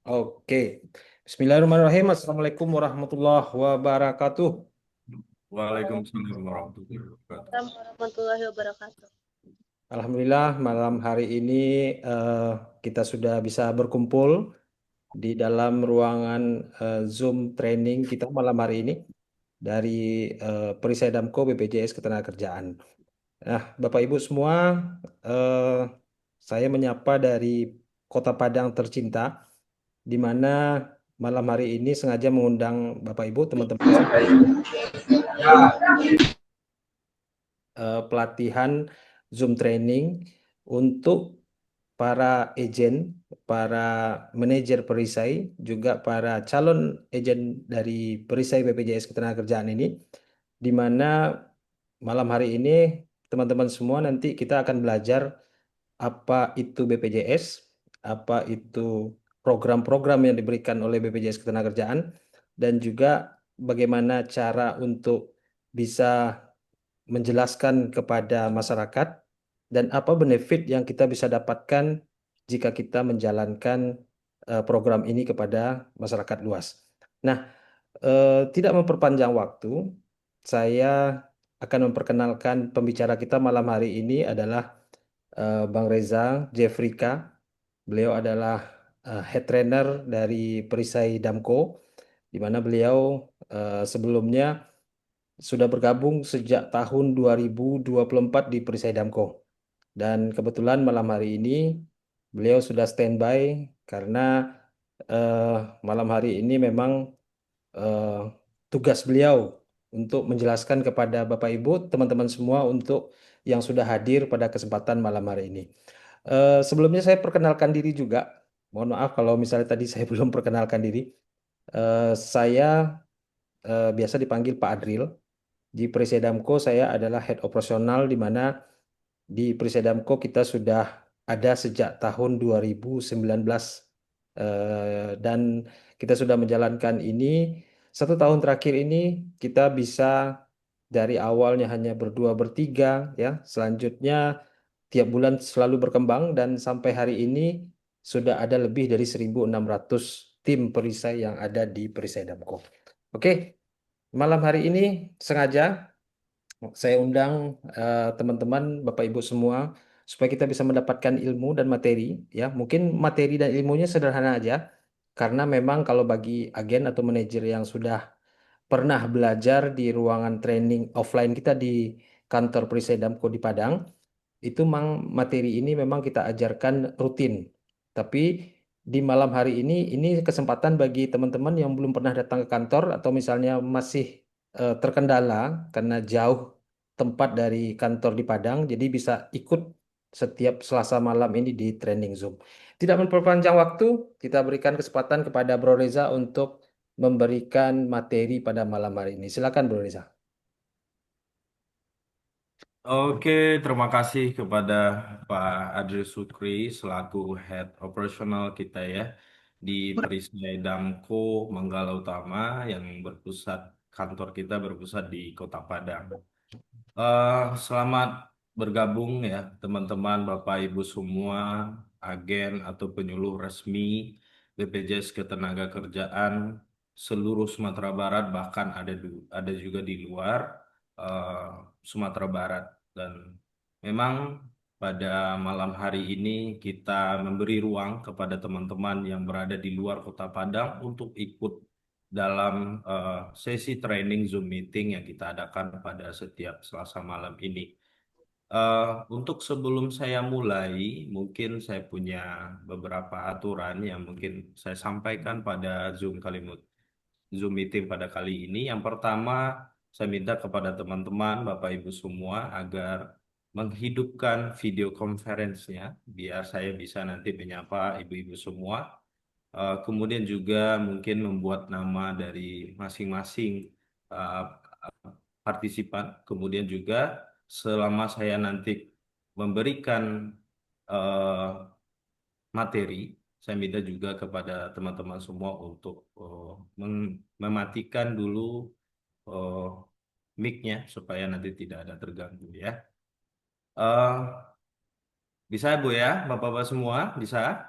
Oke. Bismillahirrahmanirrahim. Assalamualaikum warahmatullahi wabarakatuh. Waalaikumsalam warahmatullahi wabarakatuh. Assalamualaikum warahmatullahi wabarakatuh. Alhamdulillah malam hari ini eh, kita sudah bisa berkumpul di dalam ruangan Zoom training kita malam hari ini dari Perisai Damko BPJS Ketenagakerjaan. Nah, Bapak Ibu semua, eh, saya menyapa dari Kota Padang tercinta, di mana malam hari ini sengaja mengundang Bapak Ibu, teman-teman pelatihan Zoom training untuk para agen, para manajer perisai, juga para calon agen dari perisai BPJS Ketenagakerjaan ini, di mana malam hari ini teman-teman semua nanti kita akan belajar apa itu BPJS, apa itu program-program yang diberikan oleh BPJS Ketenagakerjaan, dan juga bagaimana cara untuk bisa menjelaskan kepada masyarakat dan apa benefit yang kita bisa dapatkan jika kita menjalankan program ini kepada masyarakat luas. Nah, tidak memperpanjang waktu, saya akan memperkenalkan pembicara kita malam hari ini adalah Bang Reza Jeffrika. Beliau adalah head trainer dari Perisai Damko, di mana beliau sebelumnya sudah bergabung sejak tahun 2024 di Perisai Damko. Dan kebetulan malam hari ini beliau sudah standby karena eh, malam hari ini memang eh, tugas beliau untuk menjelaskan kepada Bapak Ibu, teman-teman semua untuk yang sudah hadir pada kesempatan malam hari ini. Sebelumnya saya perkenalkan diri juga. Mohon maaf kalau misalnya tadi saya belum perkenalkan diri. Saya biasa dipanggil Pak Adril. Di Prisedamko saya adalah head operasional, di mana di Prisedamko kita sudah ada sejak tahun 2019, dan kita sudah menjalankan ini 1 tahun terakhir ini. Kita bisa dari awalnya hanya berdua bertiga, ya, selanjutnya tiap bulan selalu berkembang dan sampai hari ini sudah ada lebih dari 1.600 tim perisai yang ada di Perisai Damko. Oke, malam hari ini sengaja saya undang teman-teman, Bapak Ibu semua, supaya kita bisa mendapatkan ilmu dan materi. Ya, mungkin materi dan ilmunya sederhana aja, karena memang kalau bagi agen atau manajer yang sudah pernah belajar di ruangan training offline kita di kantor Perisai Damko di Padang, itu memang materi ini memang kita ajarkan rutin. Tapi di malam hari ini kesempatan bagi teman-teman yang belum pernah datang ke kantor atau misalnya masih terkendala karena jauh tempat dari kantor di Padang, jadi bisa ikut setiap Selasa malam ini di training Zoom. Tidak memperpanjang waktu, kita berikan kesempatan kepada Bro Reza untuk memberikan materi pada malam hari ini. Silakan Bro Reza. Oke, terima kasih kepada Pak Adri Sukri selaku Head Operasional kita ya di Perisai Damko Manggala Utama yang kantor kita berpusat di Kota Padang. Eh, Selamat bergabung ya teman-teman, Bapak Ibu semua, agen atau penyuluh resmi BPJS Ketenagakerjaan seluruh Sumatera Barat, bahkan ada juga di luar eh, Sumatera Barat. Dan memang pada malam hari ini kita memberi ruang kepada teman-teman yang berada di luar Kota Padang untuk ikut dalam sesi training Zoom meeting yang kita adakan pada setiap Selasa malam ini. Eh, untuk sebelum saya mulai, mungkin saya punya beberapa aturan yang mungkin saya sampaikan pada Zoom meeting pada kali ini. Yang pertama, saya minta kepada teman-teman, Bapak Ibu semua, agar menghidupkan video conference-nya, biar saya bisa nanti menyapa Ibu-Ibu semua. Kemudian juga mungkin membuat nama dari masing-masing uh, partisipan. Kemudian juga selama saya nanti memberikan uh, materi, saya minta juga kepada teman-teman semua untuk mematikan dulu uh, mic-nya supaya nanti tidak ada terganggu ya. Uh, Bisa Bu ya, Bapak-Bapak semua, bisa?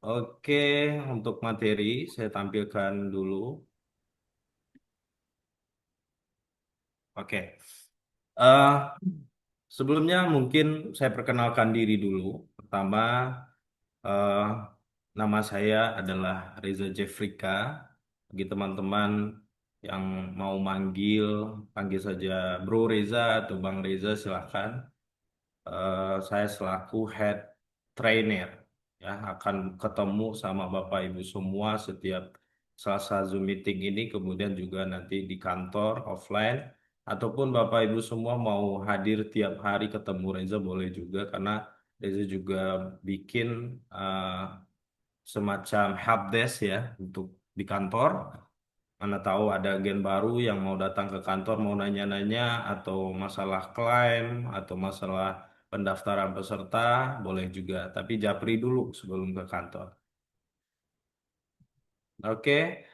Oke, untuk materi saya tampilkan dulu. Oke. Eh, Sebelumnya mungkin saya perkenalkan diri dulu. Pertama, eh, nama saya adalah Reza Jeffrika. Bagi teman-teman yang mau panggil saja Bro Reza atau Bang Reza silahkan. Saya selaku head trainer ya akan ketemu sama Bapak Ibu semua setiap Selasa Zoom meeting ini, kemudian juga nanti di kantor offline, ataupun Bapak Ibu semua mau hadir tiap hari ketemu Reza boleh juga, karena Reza juga bikin eh, semacam help desk ya untuk di kantor. Mana tahu ada agen baru yang mau datang ke kantor, mau nanya-nanya, atau masalah klaim, atau masalah pendaftaran peserta, boleh juga. Tapi japri dulu sebelum ke kantor. Oke,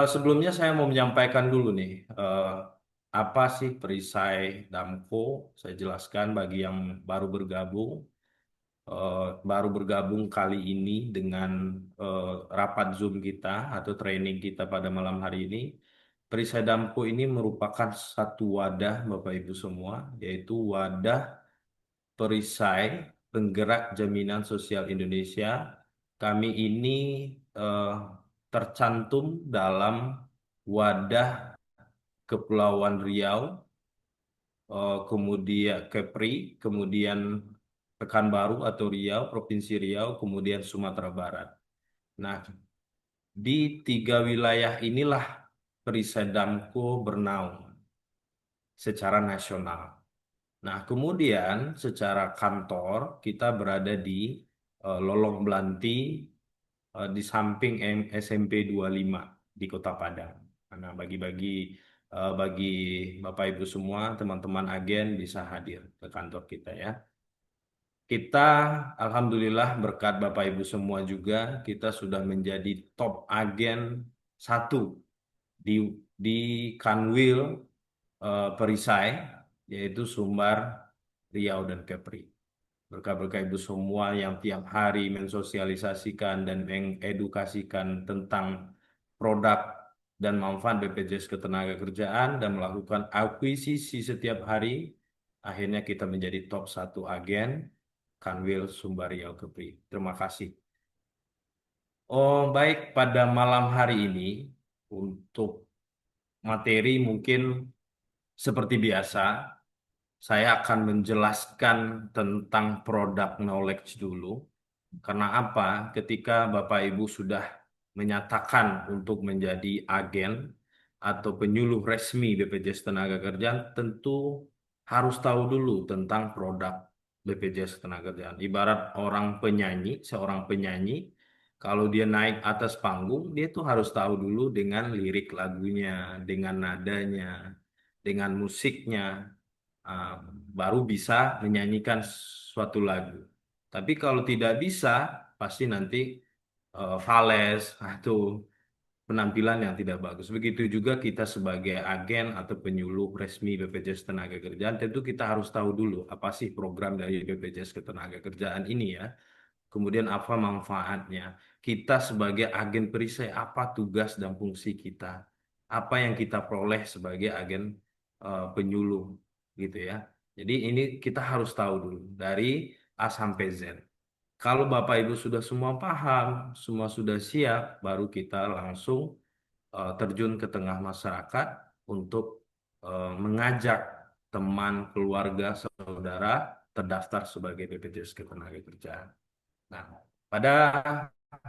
sebelumnya saya mau menyampaikan dulu nih, apa sih perisai Damko? Saya jelaskan bagi yang baru bergabung. eh, Baru bergabung kali ini dengan eh, rapat Zoom kita atau training kita pada malam hari ini. Perisai Damko ini merupakan satu wadah Bapak Ibu semua, yaitu wadah perisai penggerak jaminan sosial Indonesia. Kami ini eh, tercantum dalam wadah Kepulauan Riau, kemudian Kepri, kemudian Pekanbaru atau Riau, Provinsi Riau, kemudian Sumatera Barat. Nah, di tiga wilayah inilah Perisai Damko bernaung secara nasional. Nah, kemudian secara kantor kita berada di Lolong Belanti, di samping SMP 25 di Kota Padang. Nah, bagi Bapak Ibu semua, teman-teman agen bisa hadir ke kantor kita ya. Kita, alhamdulillah berkat Bapak Ibu semua juga, kita sudah menjadi top agen satu di di Kanwil Perisai, yaitu Sumbar, Riau, dan Kepri. Berkah-berkah Ibu semua yang tiap hari mensosialisasikan dan mengedukasikan tentang produk dan manfaat BPJS Ketenagakerjaan dan melakukan akuisisi setiap hari, akhirnya kita menjadi top satu agen Kanwil Sumbar Riau Kepri. Terima kasih. Oh, baik, pada malam hari ini untuk materi mungkin seperti biasa, saya akan menjelaskan tentang product knowledge dulu. Karena apa? Ketika Bapak Ibu sudah menyatakan untuk menjadi agen atau penyuluh resmi BPJS Tenagakerjaan, tentu harus tahu dulu tentang produk BPJS Ketenagakerjaan. Ibarat seorang penyanyi, kalau dia naik atas panggung, dia tuh harus tahu dulu dengan lirik lagunya, dengan nadanya, dengan musiknya, ah, baru bisa menyanyikan suatu lagu. Tapi kalau tidak bisa, pasti nanti fales, itu penampilan yang tidak bagus. Begitu juga kita sebagai agen atau penyuluh resmi BPJS Ketenagakerjaan, tentu kita harus tahu dulu apa sih program dari BPJS Ketenagakerjaan ini ya. Kemudian apa manfaatnya? Kita sebagai agen perisai, apa tugas dan fungsi kita? Apa yang kita peroleh sebagai agen penyuluh gitu ya. Jadi ini kita harus tahu dulu dari A sampai Z. Kalau Bapak Ibu sudah semua paham, semua sudah siap, baru kita langsung terjun ke tengah masyarakat untuk mengajak teman, keluarga, saudara terdaftar sebagai BPJS Ketenagakerjaan. Nah, pada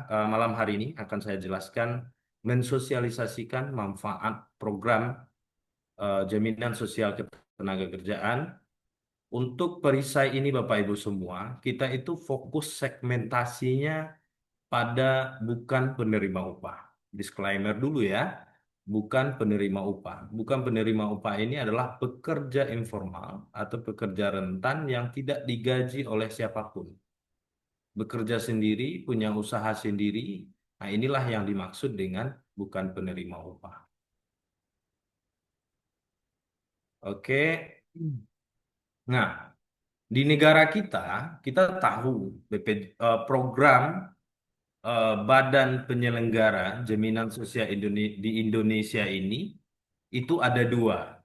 malam hari ini akan saya jelaskan mensosialisasikan manfaat program jaminan sosial ketenagakerjaan. Untuk perisai ini Bapak Ibu semua, kita itu fokus segmentasinya pada bukan penerima upah. Disclaimer dulu ya, bukan penerima upah. Bukan penerima upah ini adalah pekerja informal atau pekerja rentan yang tidak digaji oleh siapapun, bekerja sendiri, punya usaha sendiri. Nah, inilah yang dimaksud dengan bukan penerima upah. Oke. Nah, di negara kita, kita tahu program badan penyelenggara jaminan sosial di Indonesia ini itu ada dua.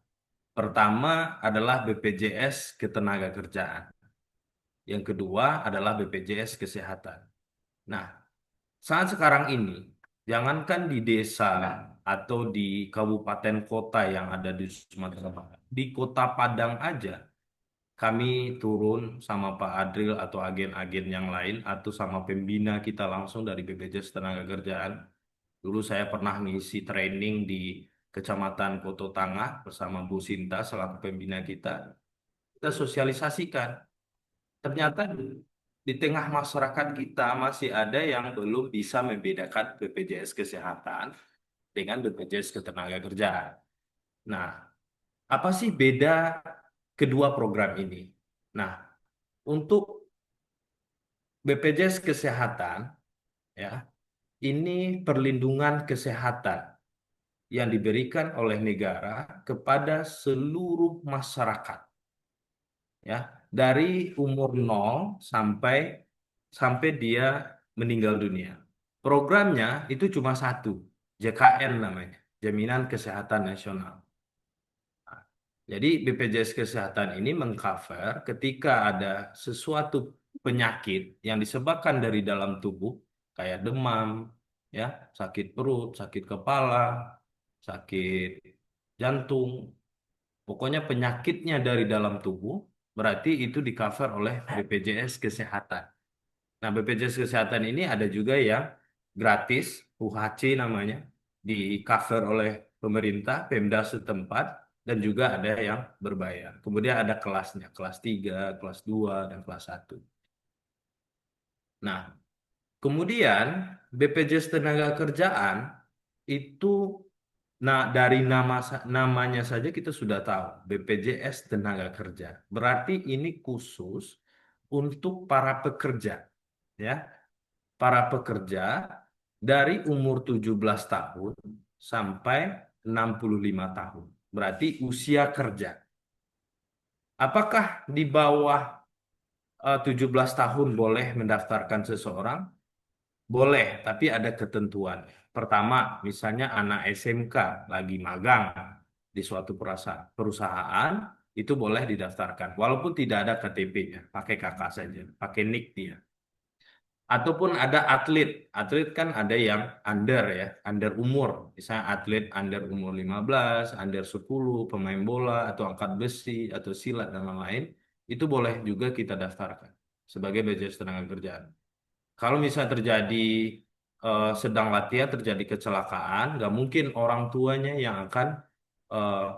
Pertama adalah BPJS Ketenagakerjaan. Yang kedua adalah BPJS Kesehatan. Nah, saat sekarang ini, jangankan di desa atau di kabupaten kota yang ada di Sumatera Barat, di Kota Padang aja, kami turun sama Pak Adril atau agen-agen yang lain atau sama pembina kita langsung dari BPJS Ketenagakerjaan. Dulu saya pernah ngisi training di Kecamatan Koto Tangah bersama Bu Sinta selaku pembina kita. Kita sosialisasikan. Ternyata di tengah masyarakat kita masih ada yang belum bisa membedakan BPJS Kesehatan dengan BPJS Ketenagakerjaan. Nah, apa sih beda kedua program ini? Nah, untuk BPJS Kesehatan, ya, ini perlindungan kesehatan yang diberikan oleh negara kepada seluruh masyarakat, ya, dari umur 0 sampai sampai dia meninggal dunia. Programnya itu cuma satu, JKN namanya, Jaminan Kesehatan Nasional. Jadi BPJS Kesehatan ini mengcover ketika ada sesuatu penyakit yang disebabkan dari dalam tubuh, kayak demam, ya, sakit perut, sakit kepala, sakit jantung, pokoknya penyakitnya dari dalam tubuh, berarti itu di-cover oleh BPJS Kesehatan. Nah, BPJS Kesehatan ini ada juga yang gratis, UHC namanya, di-cover oleh pemerintah, Pemda setempat, dan juga ada yang berbayar. Kemudian ada kelasnya, kelas 3, kelas 2, dan kelas 1. Nah, kemudian BPJS Tenaga Kerjaan itu, nah, dari namanya saja kita sudah tahu, BPJS Tenaga Kerja. Berarti ini khusus untuk para pekerja, ya. Para pekerja dari umur 17 tahun sampai 65 tahun. Berarti usia kerja. Apakah di bawah 17 tahun boleh mendaftarkan seseorang? Boleh, tapi ada ketentuan. Pertama, misalnya anak SMK lagi magang di suatu perusahaan, itu boleh didaftarkan. Walaupun tidak ada KTP-nya, pakai kakak saja, pakai NIK dia. Ataupun ada atlet. Atlet kan ada yang under, ya, under umur. Misalnya atlet under umur 15, under 10, pemain bola, atau angkat besi, atau silat, dan lain-lain. Itu boleh juga kita daftarkan sebagai BPJS Tenaga Kerjaan. Kalau misalnya terjadi sedang latihan, terjadi kecelakaan, nggak mungkin orang tuanya yang akan eh,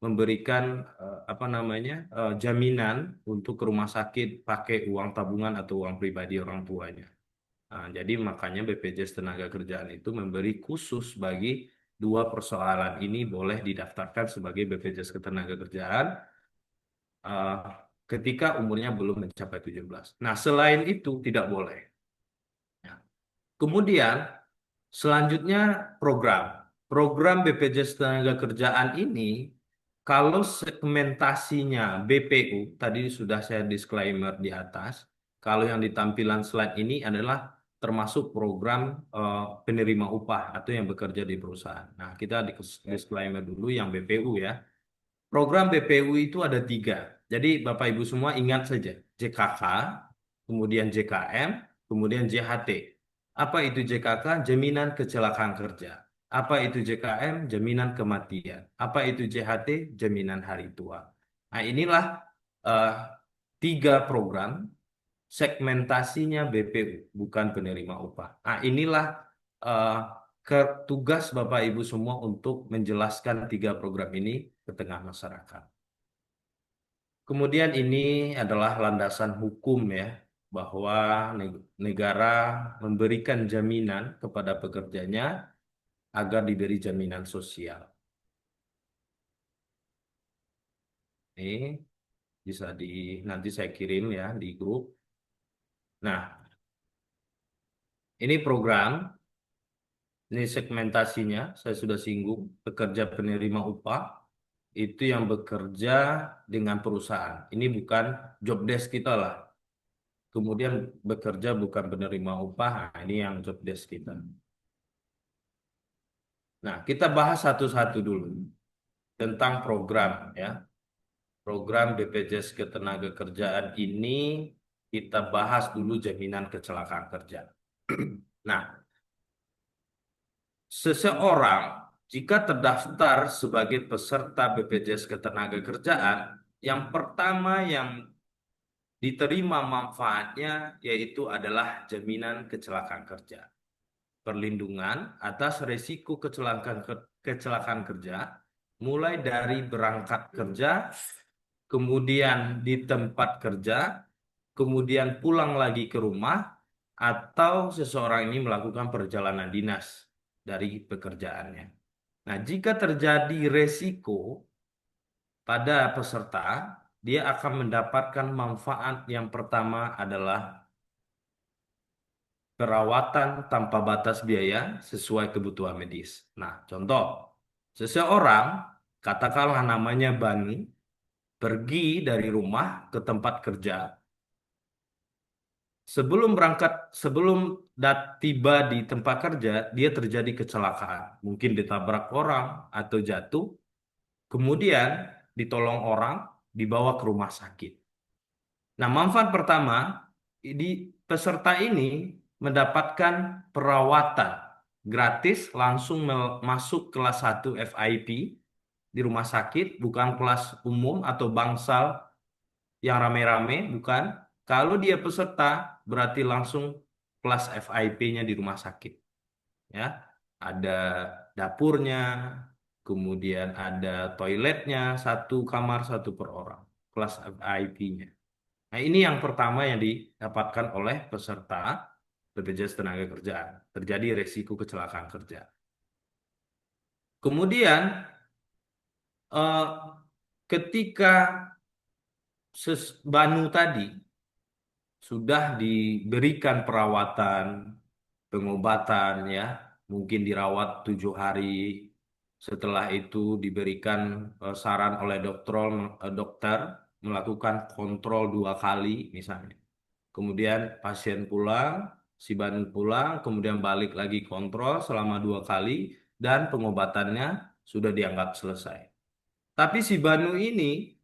memberikan apa namanya jaminan untuk ke rumah sakit pakai uang tabungan atau uang pribadi orang tuanya. Nah, jadi makanya BPJS Tenaga Kerjaan itu memberi khusus bagi dua persoalan ini boleh didaftarkan sebagai BPJS Ketenagakerjaan eh, ketika umurnya belum mencapai 17. Nah, selain itu tidak boleh. Ya. Kemudian selanjutnya program. Program BPJS Tenaga Kerjaan ini kalau segmentasinya BPU, tadi sudah saya disclaimer di atas, kalau yang di tampilan slide ini adalah termasuk program penerima upah atau yang bekerja di perusahaan. Nah, kita disclaimer dulu yang BPU, ya. Program BPU itu ada 3. Jadi Bapak Ibu semua ingat saja, JKK, kemudian JKM, kemudian JHT. Apa itu JKK? Jaminan Kecelakaan Kerja. Apa itu JKM? Jaminan Kematian. Apa itu JHT? Jaminan Hari Tua. Nah, inilah eh, 3 program, segmentasinya BPU, bukan penerima upah. Nah, inilah eh, tugas Bapak Ibu semua untuk menjelaskan 3 program ini ke tengah masyarakat. Kemudian ini adalah landasan hukum, ya, bahwa negara memberikan jaminan kepada pekerjanya agar diberi jaminan sosial. Ini bisa nanti saya kirim, ya, di grup. Nah, ini program, ini segmentasinya, saya sudah singgung, pekerja penerima upah itu yang bekerja dengan perusahaan. Ini bukan job desk kita lah. kemudian bekerja bukan penerima upah. Nah, ini yang job desk kita. Nah, kita bahas satu-satu dulu tentang program ya. Program BPJS Ketenagakerjaan ini kita bahas dulu jaminan kecelakaan kerja. Nah, seseorang jika terdaftar sebagai peserta BPJS Ketenagakerjaan, yang pertama yang diterima manfaatnya yaitu adalah jaminan kecelakaan kerja. Perlindungan atas risiko kecelakaan kerja, mulai dari berangkat kerja, kemudian di tempat kerja, kemudian pulang lagi ke rumah, atau seseorang ini melakukan perjalanan dinas dari pekerjaannya. Nah, jika terjadi resiko pada peserta, dia akan mendapatkan manfaat yang pertama adalah perawatan tanpa batas biaya sesuai kebutuhan medis. Nah, contoh, seseorang, katakanlah namanya Bani, pergi dari rumah ke tempat kerja. Sebelum tiba di tempat kerja, dia terjadi kecelakaan. Mungkin ditabrak orang atau jatuh, kemudian ditolong orang, dibawa ke rumah sakit. Nah, manfaat pertama, di peserta ini mendapatkan perawatan gratis langsung masuk kelas 1 FIP di rumah sakit, bukan kelas umum atau bangsal yang rame-rame, bukan. Kalau dia peserta, berarti langsung kelas FIP-nya di rumah sakit. Ya, ada dapurnya, kemudian ada toiletnya, satu kamar satu per orang, kelas FIP-nya. Nah, ini yang pertama yang didapatkan oleh peserta BPJS Tenaga Kerjaan. Terjadi resiko kecelakaan kerja. Kemudian, eh, ketika Banu tadi sudah diberikan perawatan, pengobatan ya, mungkin dirawat 7 hari. Setelah itu diberikan saran oleh dokter melakukan kontrol 2 kali misalnya. Kemudian pasien pulang, si Banu pulang, kemudian balik lagi kontrol selama 2 kali dan pengobatannya sudah dianggap selesai. Tapi si Banu ini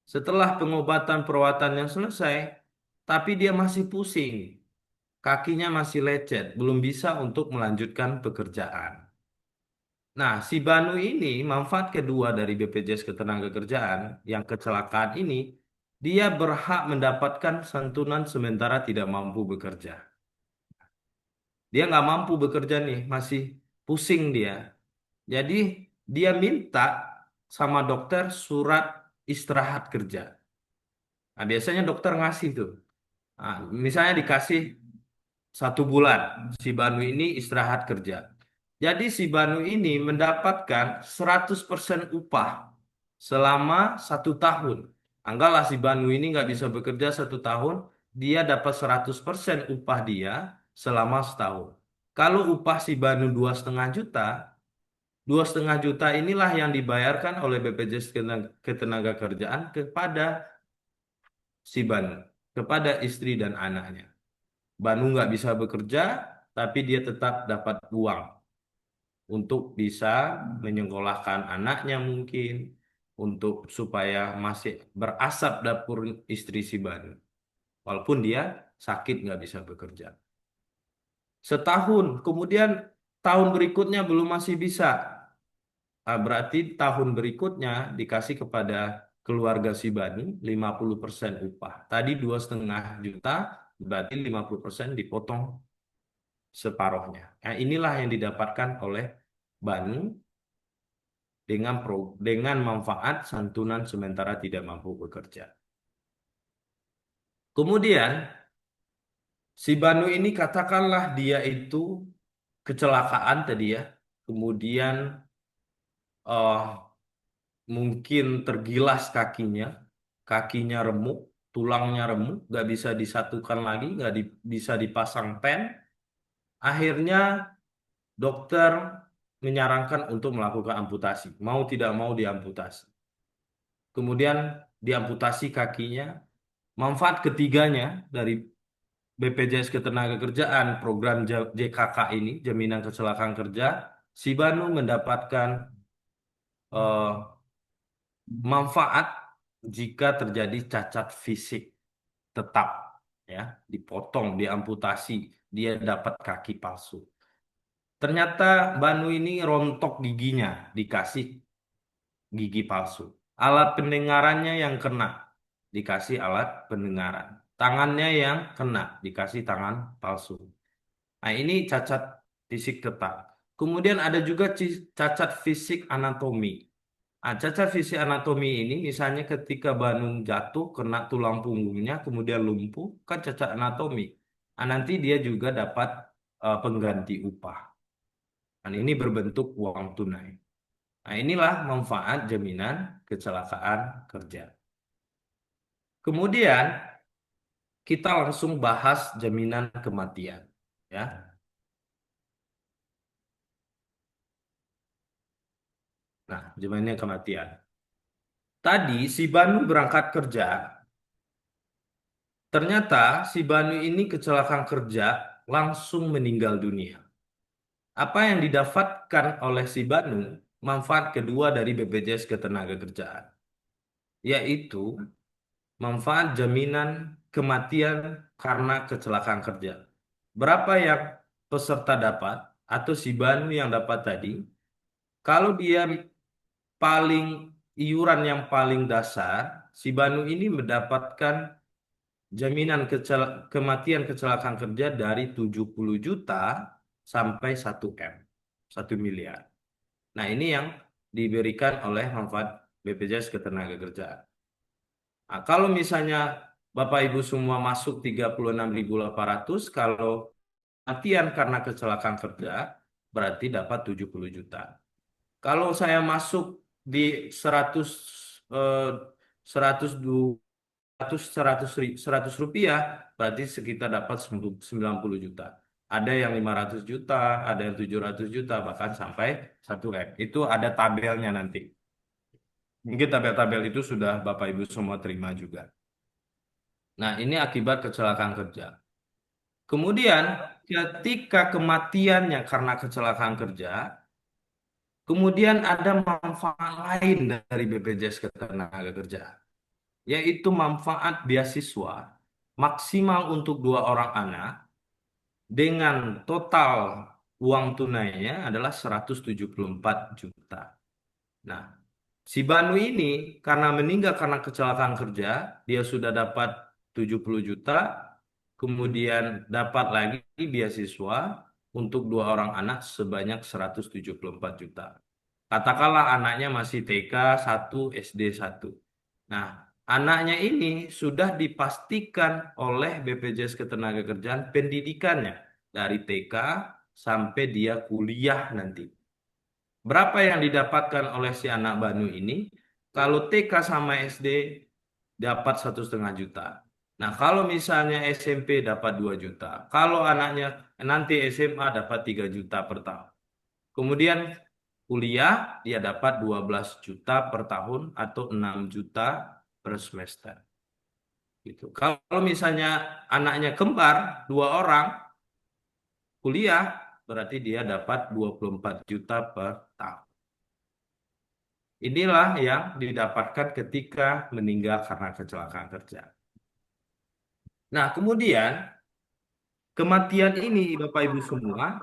setelah pengobatan perawatannya selesai, tapi dia masih pusing, kakinya masih lecet, belum bisa untuk melanjutkan pekerjaan. Nah, si Banu ini manfaat kedua dari BPJS Ketenagakerjaan yang kecelakaan ini, dia berhak mendapatkan santunan sementara tidak mampu bekerja. Dia nggak mampu bekerja nih, masih pusing dia. Jadi dia minta sama dokter surat istirahat kerja. Nah, biasanya dokter ngasih tuh. Nah, misalnya dikasih 1 bulan, si Banu ini istirahat kerja. Jadi si Banu ini mendapatkan 100% upah selama 1 tahun. Anggaplah si Banu ini nggak bisa bekerja 1 tahun, dia dapat 100% upah dia selama setahun. Kalau upah si Banu 2,5 juta, 2,5 juta inilah yang dibayarkan oleh BPJS Ketenagakerjaan kepada si Banu, kepada istri dan anaknya. Banu nggak bisa bekerja, tapi dia tetap dapat uang untuk bisa menyekolahkan anaknya mungkin, untuk supaya masih berasap dapur istri si Banu. Walaupun dia sakit nggak bisa bekerja. Setahun, kemudian tahun berikutnya belum masih bisa. Nah, berarti tahun berikutnya dikasih kepada keluarga si Banu 50% upah. Tadi 2,5 juta, berarti 50% dipotong separohnya. Nah, inilah yang didapatkan oleh Banu dengan manfaat santunan sementara tidak mampu bekerja. Kemudian si Banu ini katakanlah dia itu kecelakaan tadi ya, kemudian eh, mungkin tergilas kakinya remuk, tulangnya remuk, nggak bisa disatukan lagi, nggak bisa dipasang pen. Akhirnya dokter menyarankan untuk melakukan amputasi. Mau tidak mau diamputasi. Kemudian diamputasi kakinya. Manfaat ketiganya dari BPJS Ketenagakerjaan, program JKK ini, Jaminan Kecelakaan Kerja, si Banu mendapatkan eh, manfaat jika terjadi cacat fisik tetap, ya, dipotong, diamputasi, dia dapat kaki palsu. Ternyata Banu ini rontok giginya, dikasih gigi palsu. Alat pendengarannya yang kena, dikasih alat pendengaran. Tangannya yang kena, dikasih tangan palsu. Nah, ini cacat fisik tetap. Kemudian ada juga cacat fisik anatomi. Nah, cacat fisik anatomi ini misalnya ketika Banu jatuh kena tulang punggungnya kemudian lumpuh, kan cacat anatomi. Nah, nanti dia juga dapat pengganti upah. Dan ini berbentuk uang tunai. Nah, inilah manfaat jaminan kecelakaan kerja. Kemudian kita langsung bahas jaminan kematian, ya. Nah, jaminan kematian. Tadi si Banu berangkat kerja, ternyata si Banu ini kecelakaan kerja langsung meninggal dunia. Apa yang didapatkan oleh si Banu, manfaat kedua dari BPJS Ketenagakerjaan, yaitu manfaat jaminan kematian karena kecelakaan kerja. Berapa yang peserta dapat atau si Banu yang dapat tadi? Kalau dia paling iuran yang paling dasar, si Banu ini mendapatkan jaminan kematian kecelakaan kerja dari 70 juta sampai 1 M, 1 miliar. Nah, ini yang diberikan oleh manfaat BPJS Ketenagakerjaan. Nah, kalau misalnya Bapak Ibu semua masuk 36.800, kalau kematian karena kecelakaan kerja berarti dapat 70 juta. Kalau saya masuk di 100 eh, 100 100 rupiah berarti sekitar dapat 90 juta. Ada yang 500 juta, ada yang 700 juta, bahkan sampai 1 M. Itu ada tabelnya nanti. Mungkin tabel-tabel itu sudah Bapak Ibu semua terima juga. Nah, ini akibat kecelakaan kerja. Kemudian, ketika kematiannya karena kecelakaan kerja, kemudian ada manfaat lain dari BPJS Ketenagakerjaan, yaitu manfaat beasiswa maksimal untuk 2 orang anak dengan total uang tunainya adalah 174 juta. Nah, si Banu ini karena meninggal karena kecelakaan kerja, dia sudah dapat 70 juta, kemudian dapat lagi beasiswa untuk 2 orang anak sebanyak 174 juta. Katakanlah anaknya masih TK 1, SD 1. Nah, anaknya ini sudah dipastikan oleh BPJS Ketenagakerjaan pendidikannya dari TK sampai dia kuliah nanti. Berapa yang didapatkan oleh si anak Banu ini? Kalau TK sama SD dapat 1,5 juta. Nah, kalau misalnya SMP dapat 2 juta. Kalau anaknya nanti SMA dapat 3 juta per tahun. Kemudian kuliah dia dapat 12 juta per tahun atau 6 juta per semester. Gitu. Kalau misalnya anaknya kembar 2 orang kuliah berarti dia dapat 24 juta per tahun. Inilah yang didapatkan ketika meninggal karena kecelakaan kerja. Nah, kemudian kematian ini Bapak Ibu semua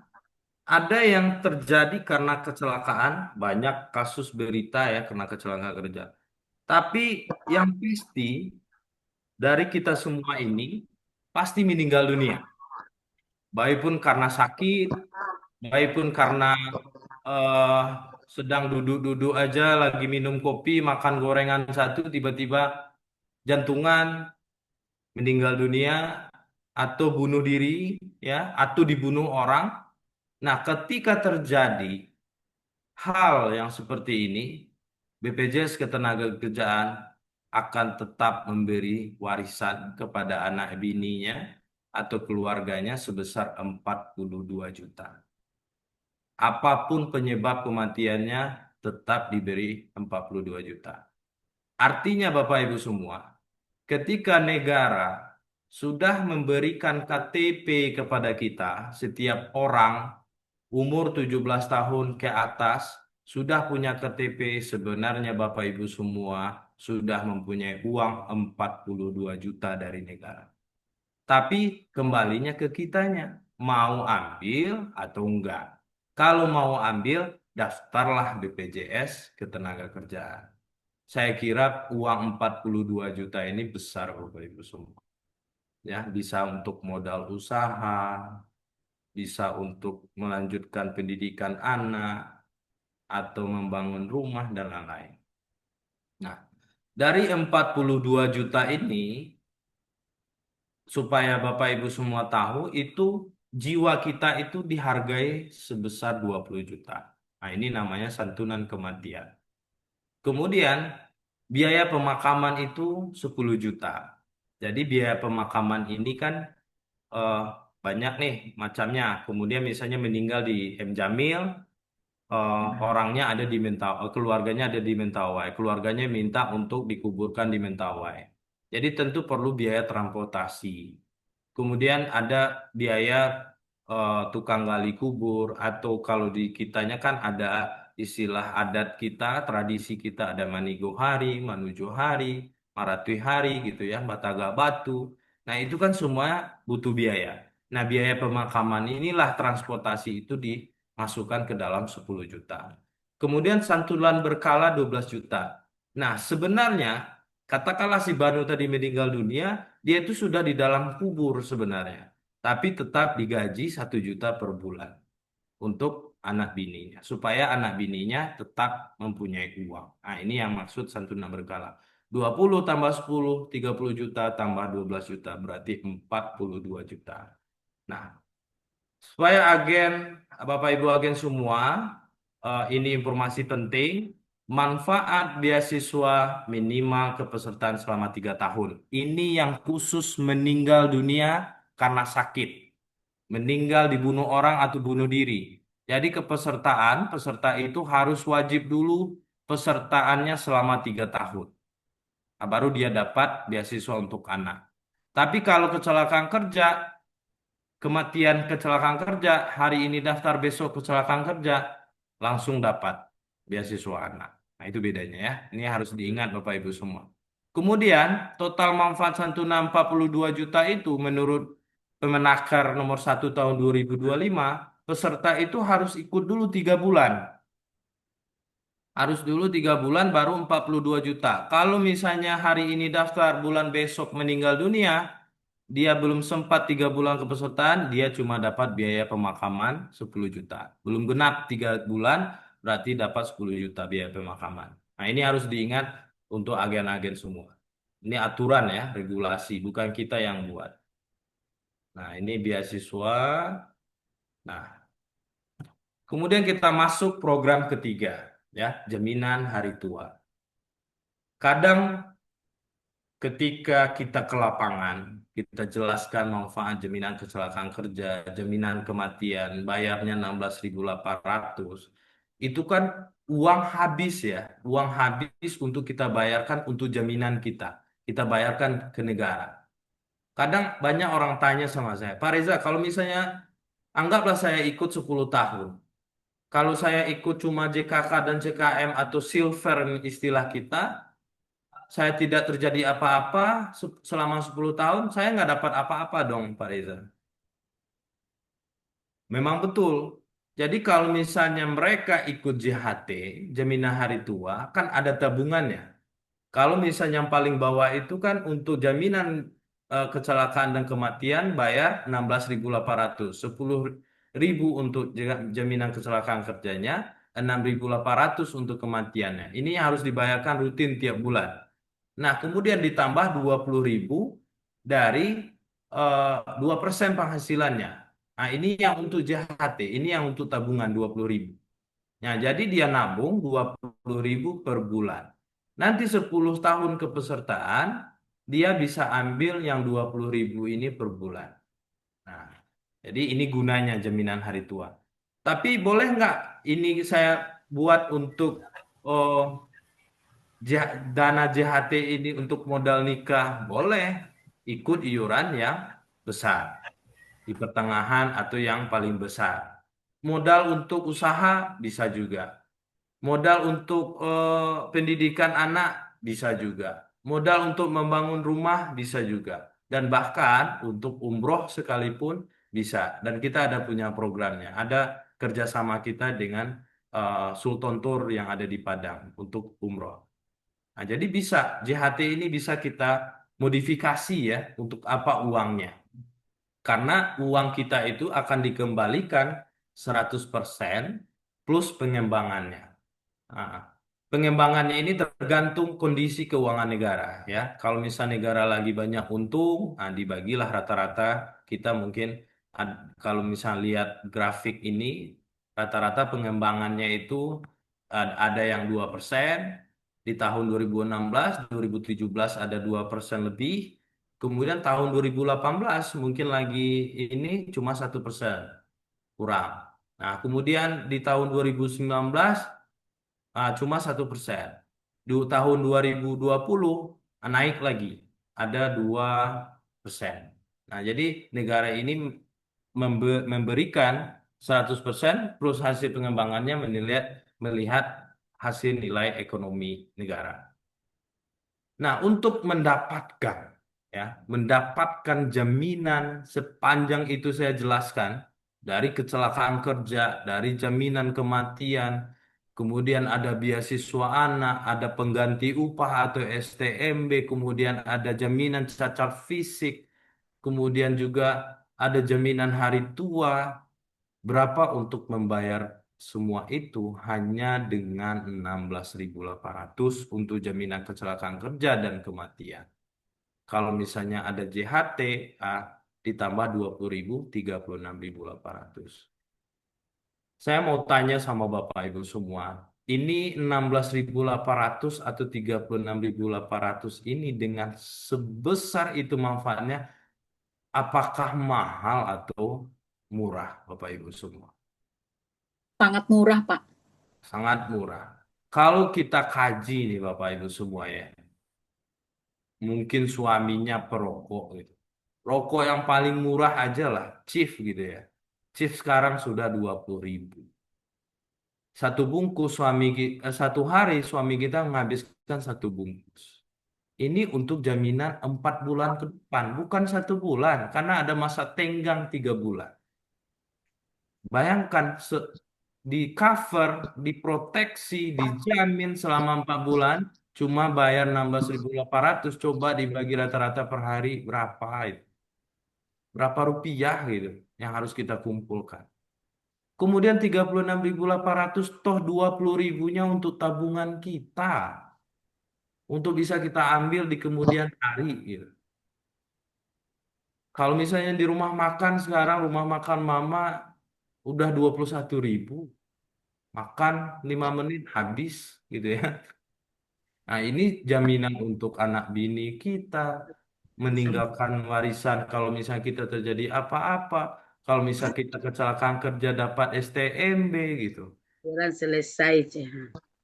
ada yang terjadi karena kecelakaan, banyak kasus berita ya karena kecelakaan kerja. Tapi yang pasti dari kita semua ini pasti meninggal dunia. Baik pun karena sakit, baik pun karena eh, sedang duduk-duduk aja lagi minum kopi, makan gorengan satu, tiba-tiba jantungan, meninggal dunia, atau bunuh diri, ya, atau dibunuh orang. Nah, ketika terjadi hal yang seperti ini, BPJS Ketenagakerjaan akan tetap memberi warisan kepada anak bininya atau keluarganya sebesar 42 juta. Apapun penyebab kematiannya tetap diberi 42 juta. Artinya Bapak Ibu semua, ketika negara sudah memberikan KTP kepada kita, setiap orang umur 17 tahun ke atas sudah punya KTP, sebenarnya Bapak Ibu semua sudah mempunyai uang 42 juta dari negara. Tapi kembalinya ke kitanya, mau ambil atau enggak. Kalau mau ambil, daftarlah BPJS Ketenagakerjaan. Saya kira uang 42 juta ini besar Bapak Ibu semua. Ya, bisa untuk modal usaha, bisa untuk melanjutkan pendidikan anak, atau membangun rumah dan lain-lain. Nah, dari 42 juta ini, supaya Bapak Ibu semua tahu, itu jiwa kita itu dihargai sebesar 20 juta. Nah, ini namanya santunan kematian. Kemudian, biaya pemakaman itu 10 juta. Jadi biaya pemakaman ini kan eh, banyak nih macamnya. Kemudian misalnya meninggal di M. Jamil, orangnya ada di Mentawai, keluarganya ada di Mentawai, keluarganya minta untuk dikuburkan di Mentawai. Jadi tentu perlu biaya transportasi. Kemudian ada biaya tukang gali kubur, atau kalau di kitanya kan ada istilah adat kita, tradisi kita, ada Manigo Hari, Manujo Hari, Maratui Hari gitu ya, Bataga Batu. Nah itu kan semua butuh biaya. Nah biaya pemakaman inilah transportasi itu dimasukkan ke dalam 10 juta. Kemudian santunan berkala 12 juta. Nah sebenarnya katakanlah si Banu tadi meninggal dunia, dia itu sudah di dalam kubur sebenarnya, tapi tetap digaji 1 juta per bulan untuk anak bininya, supaya anak bininya tetap mempunyai uang. Nah, ini yang maksud santunan berkala. 20 tambah 10, 30 juta tambah 12 juta, berarti 42 juta. Nah, supaya Bapak Ibu agen semua, ini informasi penting, manfaat beasiswa minimal kepesertaan selama 3 tahun. Ini yang khusus meninggal dunia karena sakit, meninggal dibunuh orang atau bunuh diri. Jadi peserta itu harus wajib dulu pesertaannya selama 3 tahun. Nah, baru dia dapat beasiswa untuk anak. Tapi kalau kecelakaan kerja, kematian kecelakaan kerja, hari ini daftar, besok kecelakaan kerja, langsung dapat beasiswa anak. Nah, itu bedanya ya. Ini harus diingat Bapak Ibu semua. Kemudian, total manfaat santunan 42 juta itu menurut Permenaker nomor 1 tahun 2025, peserta itu harus ikut dulu 3 bulan. Harus dulu 3 bulan baru 42 juta. Kalau misalnya hari ini daftar, bulan besok meninggal dunia, dia belum sempat 3 bulan kepesertaan, dia cuma dapat biaya pemakaman 10 juta. Belum genap 3 bulan, berarti dapat 10 juta biaya pemakaman. Nah ini harus diingat untuk agen-agen semua. Ini aturan ya, regulasi, bukan kita yang buat. Nah ini beasiswa. Nah kemudian kita masuk program ketiga, ya, jaminan hari tua. Kadang ketika kita ke lapangan, kita jelaskan manfaat jaminan kecelakaan kerja, jaminan kematian, bayarnya 16.800. Itu kan uang habis ya, uang habis untuk kita bayarkan untuk jaminan kita. Kita bayarkan ke negara. Kadang banyak orang tanya sama saya, Pak Reza, kalau misalnya anggaplah saya ikut 10 tahun. Kalau saya ikut cuma JKK dan CKM atau silver istilah kita, saya tidak terjadi apa-apa selama 10 tahun, saya nggak dapat apa-apa dong, Pak Reza. Memang betul. Jadi kalau misalnya mereka ikut JHT, jaminan hari tua, kan ada tabungannya. Kalau misalnya yang paling bawah itu kan untuk jaminan kecelakaan dan kematian bayar 16.800, 10.000 untuk jaminan kecelakaan kerjanya, 6.800 untuk kematiannya. Ini harus dibayarkan rutin tiap bulan. Nah, kemudian ditambah 20.000 dari 2% penghasilannya. Nah, ini yang untuk JHT, ini yang untuk tabungan 20.000. Nah, jadi dia nabung 20.000 per bulan. Nanti 10 tahun kepesertaan, dia bisa ambil yang 20.000 ini per bulan. Nah, jadi ini gunanya jaminan hari tua. Tapi boleh nggak ini saya buat untuk dana JHT ini untuk modal nikah? Boleh. ikut iuran yang besar, di pertengahan atau yang paling besar. Modal untuk usaha bisa juga. Modal untuk pendidikan anak bisa juga. Modal untuk membangun rumah bisa juga. Dan bahkan untuk umroh sekalipun bisa. Dan kita ada punya programnya. Ada kerjasama kita dengan Sultan Tour yang ada di Padang untuk umroh. Nah, jadi bisa, JHT ini bisa kita modifikasi ya untuk apa uangnya. Karena uang kita itu akan dikembalikan 100% plus pengembangannya. Nah, pengembangannya ini tergantung kondisi keuangan negara ya. Kalau misalnya negara lagi banyak untung, nah dibagilah rata-rata kita mungkin kalau misalnya lihat grafik ini rata-rata pengembangannya itu ada yang 2%, di tahun 2016, 2017 ada 2% lebih, kemudian tahun 2018 mungkin lagi ini cuma 1% kurang. Nah, kemudian di tahun 2019 cuma 1%. Di tahun 2020 naik lagi, ada 2%. Nah, jadi negara ini memberikan 100% plus hasil pengembangannya melihat hasil nilai ekonomi negara. Nah, untuk mendapatkan jaminan sepanjang itu saya jelaskan dari kecelakaan kerja, dari jaminan kematian, kemudian ada beasiswa anak, ada pengganti upah atau STMB, kemudian ada jaminan cacat fisik, kemudian juga ada jaminan hari tua. Berapa untuk membayar semua itu hanya dengan 16.800 untuk jaminan kecelakaan kerja dan kematian. Kalau misalnya ada JHT, ditambah 20.000, 36.800. Saya mau tanya sama Bapak Ibu semua, ini 16.800 atau 36.800 ini dengan sebesar itu manfaatnya, apakah mahal atau murah Bapak Ibu semua? Sangat murah, Pak. Sangat murah. Kalau kita kaji nih Bapak Ibu semua ya, mungkin suaminya perokok gitu. Rokok yang paling murah aja lah, Chief gitu ya. Chief sekarang sudah 20.000. Satu hari suami kita menghabiskan satu bungkus. Ini untuk jaminan 4 bulan ke depan, bukan 1 bulan, karena ada masa tenggang 3 bulan. Bayangkan di cover, diproteksi, dijamin selama 4 bulan, cuma bayar 16.800, coba dibagi rata-rata per hari berapa itu? Berapa rupiah gitu yang harus kita kumpulkan. Kemudian 36.800 toh 20 ribunya untuk tabungan kita. Untuk bisa kita ambil di kemudian hari gitu. Kalau misalnya di rumah makan sekarang, rumah makan mama udah 21.000. Makan 5 menit habis gitu ya. Nah, ini jaminan untuk anak bini kita meninggalkan warisan kalau misalnya kita terjadi apa-apa, kalau misalnya kita kecelakaan kerja dapat STMB gitu. Orang selesai aja.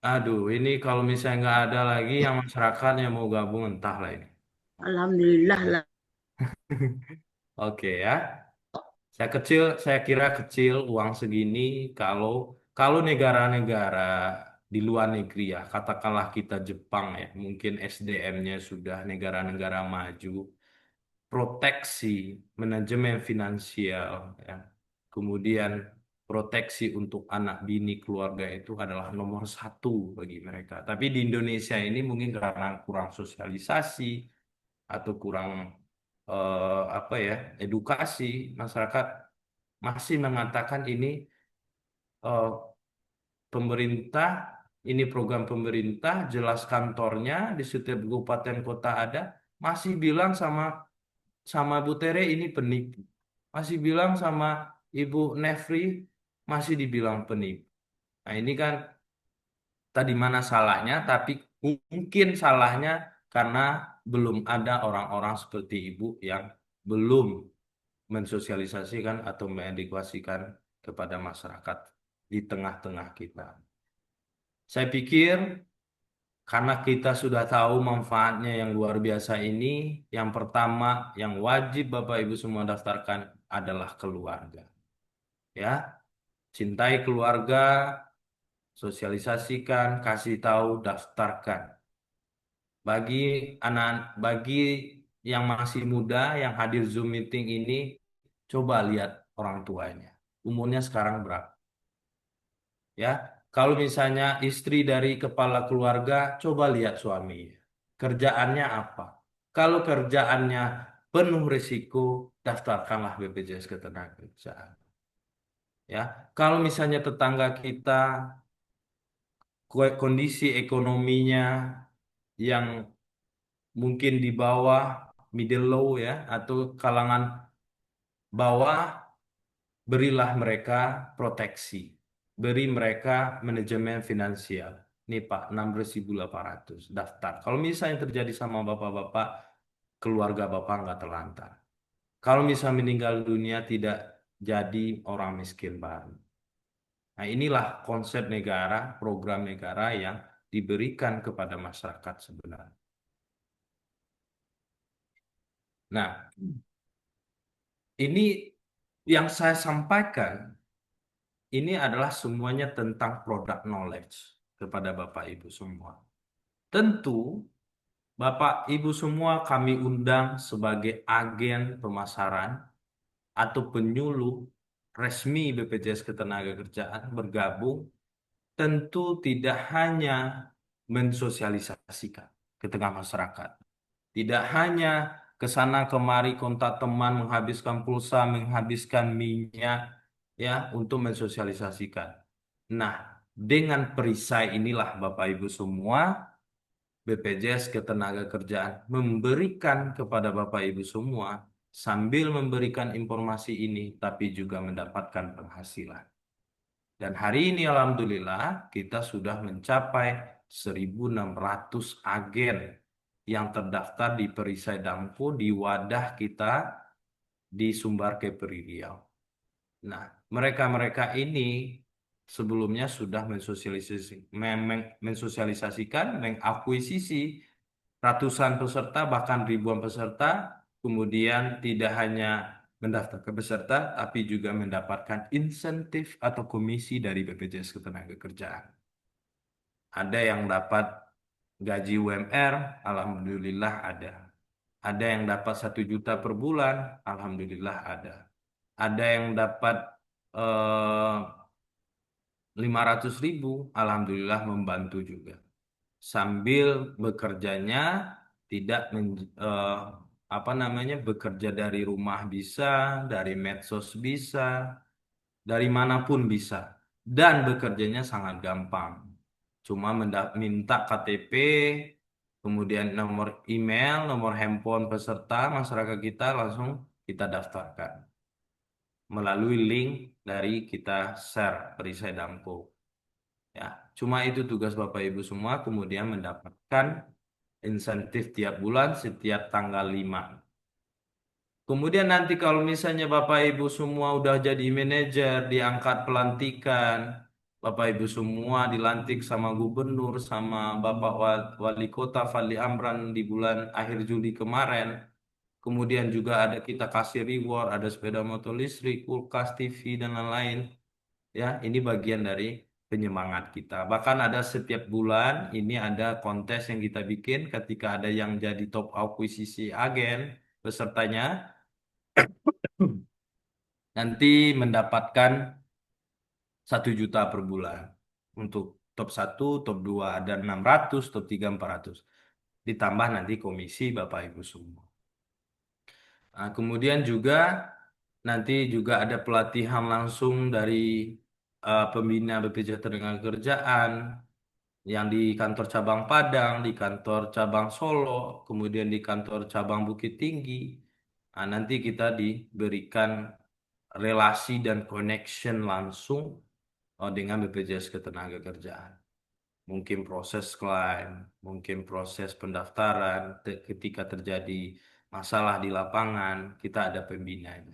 Aduh, ini kalau misalnya nggak ada lagi yang masyarakat yang mau gabung entahlah ini. Alhamdulillah lah. Oke ya. Saya kira kecil uang segini kalau kalau negara-negara di luar negeri ya, katakanlah kita Jepang ya, mungkin SDM-nya sudah negara-negara maju, proteksi manajemen finansial ya. Kemudian proteksi untuk anak bini keluarga itu adalah nomor satu bagi mereka. Tapi di Indonesia ini mungkin karena kurang sosialisasi atau kurang apa ya edukasi masyarakat masih mengatakan ini eh, pemerintah, ini program pemerintah, jelas kantornya di setiap kabupaten kota ada, masih bilang sama sama Bu Tere ini penipu. Masih bilang sama Ibu Nefri masih dibilang penipu. Nah, ini kan tadi mana salahnya, tapi mungkin salahnya karena belum ada orang-orang seperti Ibu yang belum mensosialisasikan atau mengedukasikan kepada masyarakat di tengah-tengah kita. Saya pikir Karena kita sudah tahu manfaatnya yang luar biasa ini, yang pertama yang wajib Bapak Ibu semua daftarkan adalah keluarga. Ya, cintai keluarga, sosialisasikan, kasih tahu, daftarkan. Bagi bagi yang masih muda, yang hadir Zoom meeting ini, coba lihat orang tuanya. Umurnya sekarang berapa? Ya, kalau misalnya istri dari kepala keluarga, coba lihat suaminya. Kerjaannya apa? Kalau kerjaannya penuh risiko, daftarkanlah BPJS Ketenagakerjaan. Ya, kalau misalnya tetangga kita kondisi ekonominya yang mungkin di bawah middle low ya atau kalangan bawah, berilah mereka proteksi, beri mereka manajemen finansial. Ini Pak, 16.800 daftar. Kalau misalnya terjadi sama bapak-bapak, keluarga bapak nggak terlantar. Kalau misalnya meninggal dunia, tidak jadi orang miskin baru. Nah, inilah konsep negara, program negara yang diberikan kepada masyarakat sebenarnya. Nah, ini yang saya sampaikan, ini adalah semuanya tentang product knowledge kepada Bapak Ibu semua. Tentu Bapak Ibu semua kami undang sebagai agen pemasaran atau penyuluh resmi BPJS Ketenagakerjaan bergabung, tentu tidak hanya mensosialisasikan ke tengah masyarakat. Tidak hanya ke sana kemari kontak teman, menghabiskan pulsa, menghabiskan minyak ya untuk mensosialisasikan. Nah, dengan perisai inilah Bapak Ibu semua, BPJS Ketenagakerjaan memberikan kepada Bapak Ibu semua sambil memberikan informasi ini tapi juga mendapatkan penghasilan. Dan hari ini alhamdulillah kita sudah mencapai 1.600 agen yang terdaftar di Perisai Damko di wadah kita di Sumbar Kepri Riau. Nah, mereka-mereka ini sebelumnya sudah mensosialisasikan, mengakuisisi ratusan peserta, bahkan ribuan peserta, kemudian tidak hanya mendaftar ke peserta, tapi juga mendapatkan insentif atau komisi dari BPJS Ketenagakerjaan. Ada yang dapat gaji UMR, alhamdulillah ada. Ada yang dapat 1 juta per bulan, alhamdulillah ada. Ada yang dapat 500.000, alhamdulillah membantu juga. Sambil bekerjanya tidak bekerja dari rumah bisa, dari medsos bisa, dari manapun bisa, dan bekerjanya sangat gampang. Cuma minta KTP, kemudian nomor email, nomor handphone peserta masyarakat kita, langsung kita daftarkan melalui link dari kita share Perisai Damko. Ya, cuma itu tugas Bapak Ibu semua, kemudian mendapatkan insentif tiap bulan setiap tanggal 5. Kemudian nanti kalau misalnya Bapak Ibu semua udah jadi manajer, diangkat pelantikan, Bapak Ibu semua dilantik sama gubernur, sama Bapak Wali Kota Fadli Amran di bulan akhir Juli kemarin. Kemudian juga ada kita kasih reward, ada sepeda motor listrik, kulkas, TV, dan lain-lain. Ya, ini bagian dari penyemangat kita. Bahkan ada setiap bulan ini ada kontes yang kita bikin ketika ada yang jadi top akuisisi agen pesertanya nanti mendapatkan 1 juta per bulan. Untuk top 1, top 2 ada 600, top 3 400. Ditambah nanti komisi Bapak Ibu semua. Nah, kemudian juga nanti juga ada pelatihan langsung dari pembina BPJS Ketenagakerjaan yang di kantor cabang Padang, di kantor cabang Solo, kemudian di kantor cabang Bukit Tinggi. Nah, nanti kita diberikan relasi dan connection langsung dengan BPJS Ketenagakerjaan. Mungkin proses klaim, mungkin proses pendaftaran, ketika terjadi masalah di lapangan, kita ada pembinanya.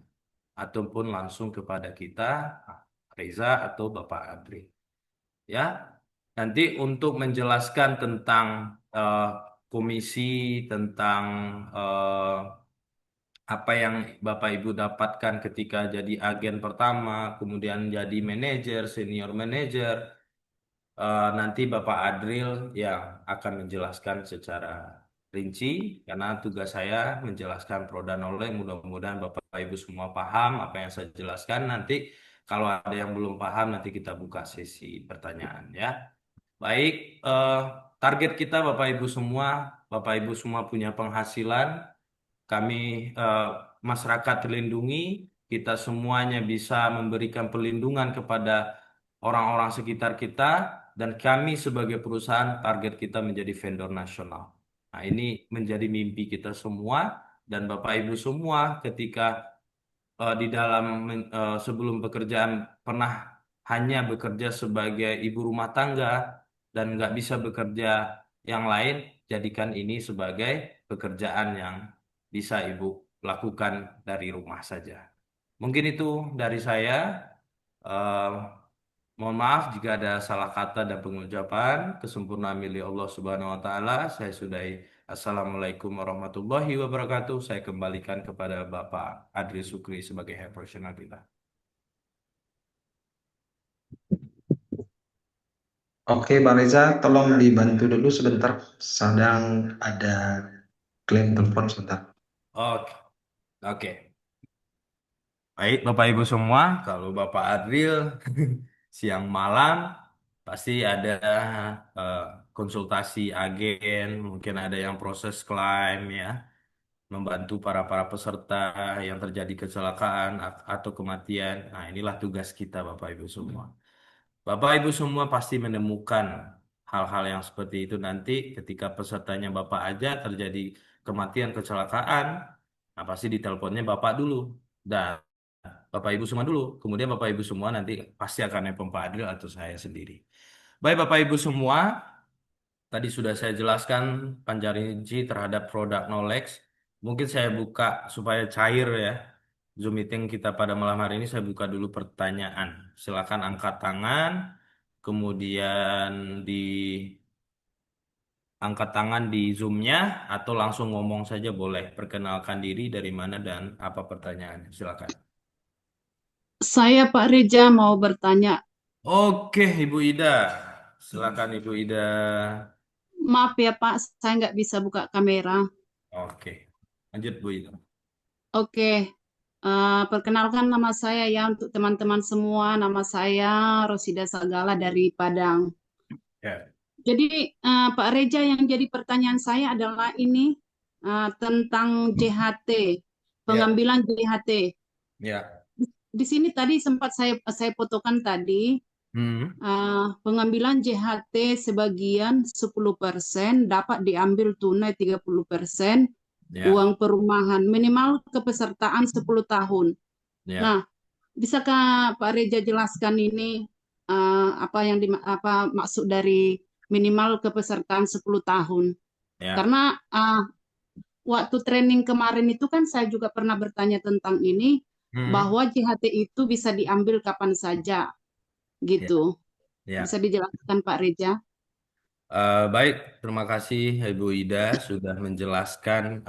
Ataupun langsung kepada kita, Reza atau Bapak Adri. Ya, Nanti untuk menjelaskan tentang komisi, tentang eh, apa yang Bapak Ibu dapatkan ketika jadi agen pertama, kemudian jadi manajer, senior manajer, nanti Bapak Adril yang akan menjelaskan secara rinci, karena tugas saya menjelaskan pro dan oleh. Mudah-mudahan Bapak Ibu semua paham apa yang saya jelaskan. Nanti kalau ada yang belum paham, nanti kita buka sesi pertanyaan ya. Baik, eh, target kita Bapak Ibu semua punya penghasilan, kami eh, masyarakat terlindungi, kita semuanya bisa memberikan perlindungan kepada orang-orang sekitar kita, dan kami sebagai perusahaan target kita menjadi vendor nasional. Nah, ini menjadi mimpi kita semua, dan Bapak Ibu semua ketika di dalam sebelum pekerjaan pernah hanya bekerja sebagai ibu rumah tangga dan nggak bisa bekerja yang lain, jadikan ini sebagai pekerjaan yang bisa Ibu lakukan dari rumah saja. Mungkin itu dari saya. Eh, Mohon maaf jika ada salah kata dan pengucapan. Kesempurnaan milik Allah Subhanahu wa taala. Saya sudahi. Assalamualaikum warahmatullahi wabarakatuh. Saya kembalikan kepada Bapak Adri Sukri sebagai head profesional kita. Oke, Bang Reza, tolong dibantu dulu sebentar. Sedang ada klien telepon sebentar. Oke, oke. Baik, Bapak Ibu semua, kalau Bapak Adril siang malam pasti ada eh, konsultasi agen, mungkin ada yang proses klaim ya, membantu para para peserta yang terjadi kecelakaan atau kematian. Nah, inilah tugas kita Bapak Ibu semua. Bapak Ibu semua pasti menemukan hal-hal yang seperti itu nanti ketika pesertanya Bapak aja terjadi kematian kecelakaan, nah pasti diteleponnya Bapak dulu. Dan Bapak Ibu semua dulu, kemudian Bapak Ibu semua nanti pasti akan nelpon Pak Adil atau saya sendiri. Baik Bapak Ibu semua, tadi sudah saya jelaskan panjang rinci terhadap produk knowledge. Mungkin saya buka supaya cair ya. Zoom meeting kita pada malam hari ini saya buka dulu pertanyaan. Silakan angkat tangan, kemudian angkat tangan di Zoom-nya atau langsung ngomong saja boleh. Perkenalkan diri dari mana dan apa pertanyaannya. Silakan. Saya Pak Reja mau bertanya. Oke, Ibu Ida. Silakan Ibu Ida. Maaf ya Pak, saya nggak bisa buka kamera. Oke. Lanjut Bu Ida. Oke, perkenalkan nama saya ya untuk teman-teman semua. Nama saya Rosida Sagala dari Padang. Ya. Jadi Pak Reja, yang jadi pertanyaan saya adalah ini tentang JHT, Ya. pengambilan JHT. Ya. Di sini tadi sempat saya fotokan tadi. Hmm. Pengambilan JHT sebagian 10% dapat diambil tunai 30%, Ya. uang perumahan minimal kepesertaan 10 tahun. Ya. Nah, bisakah Pak Reja jelaskan ini apa maksud dari minimal kepesertaan 10 tahun? Ya. Karena waktu training kemarin itu kan saya juga pernah bertanya tentang ini, Hmm. bahwa JHT itu bisa diambil kapan saja gitu. Ya. Bisa dijelaskan Pak Reja? Baik, terima kasih Ibu Ida sudah menjelaskan,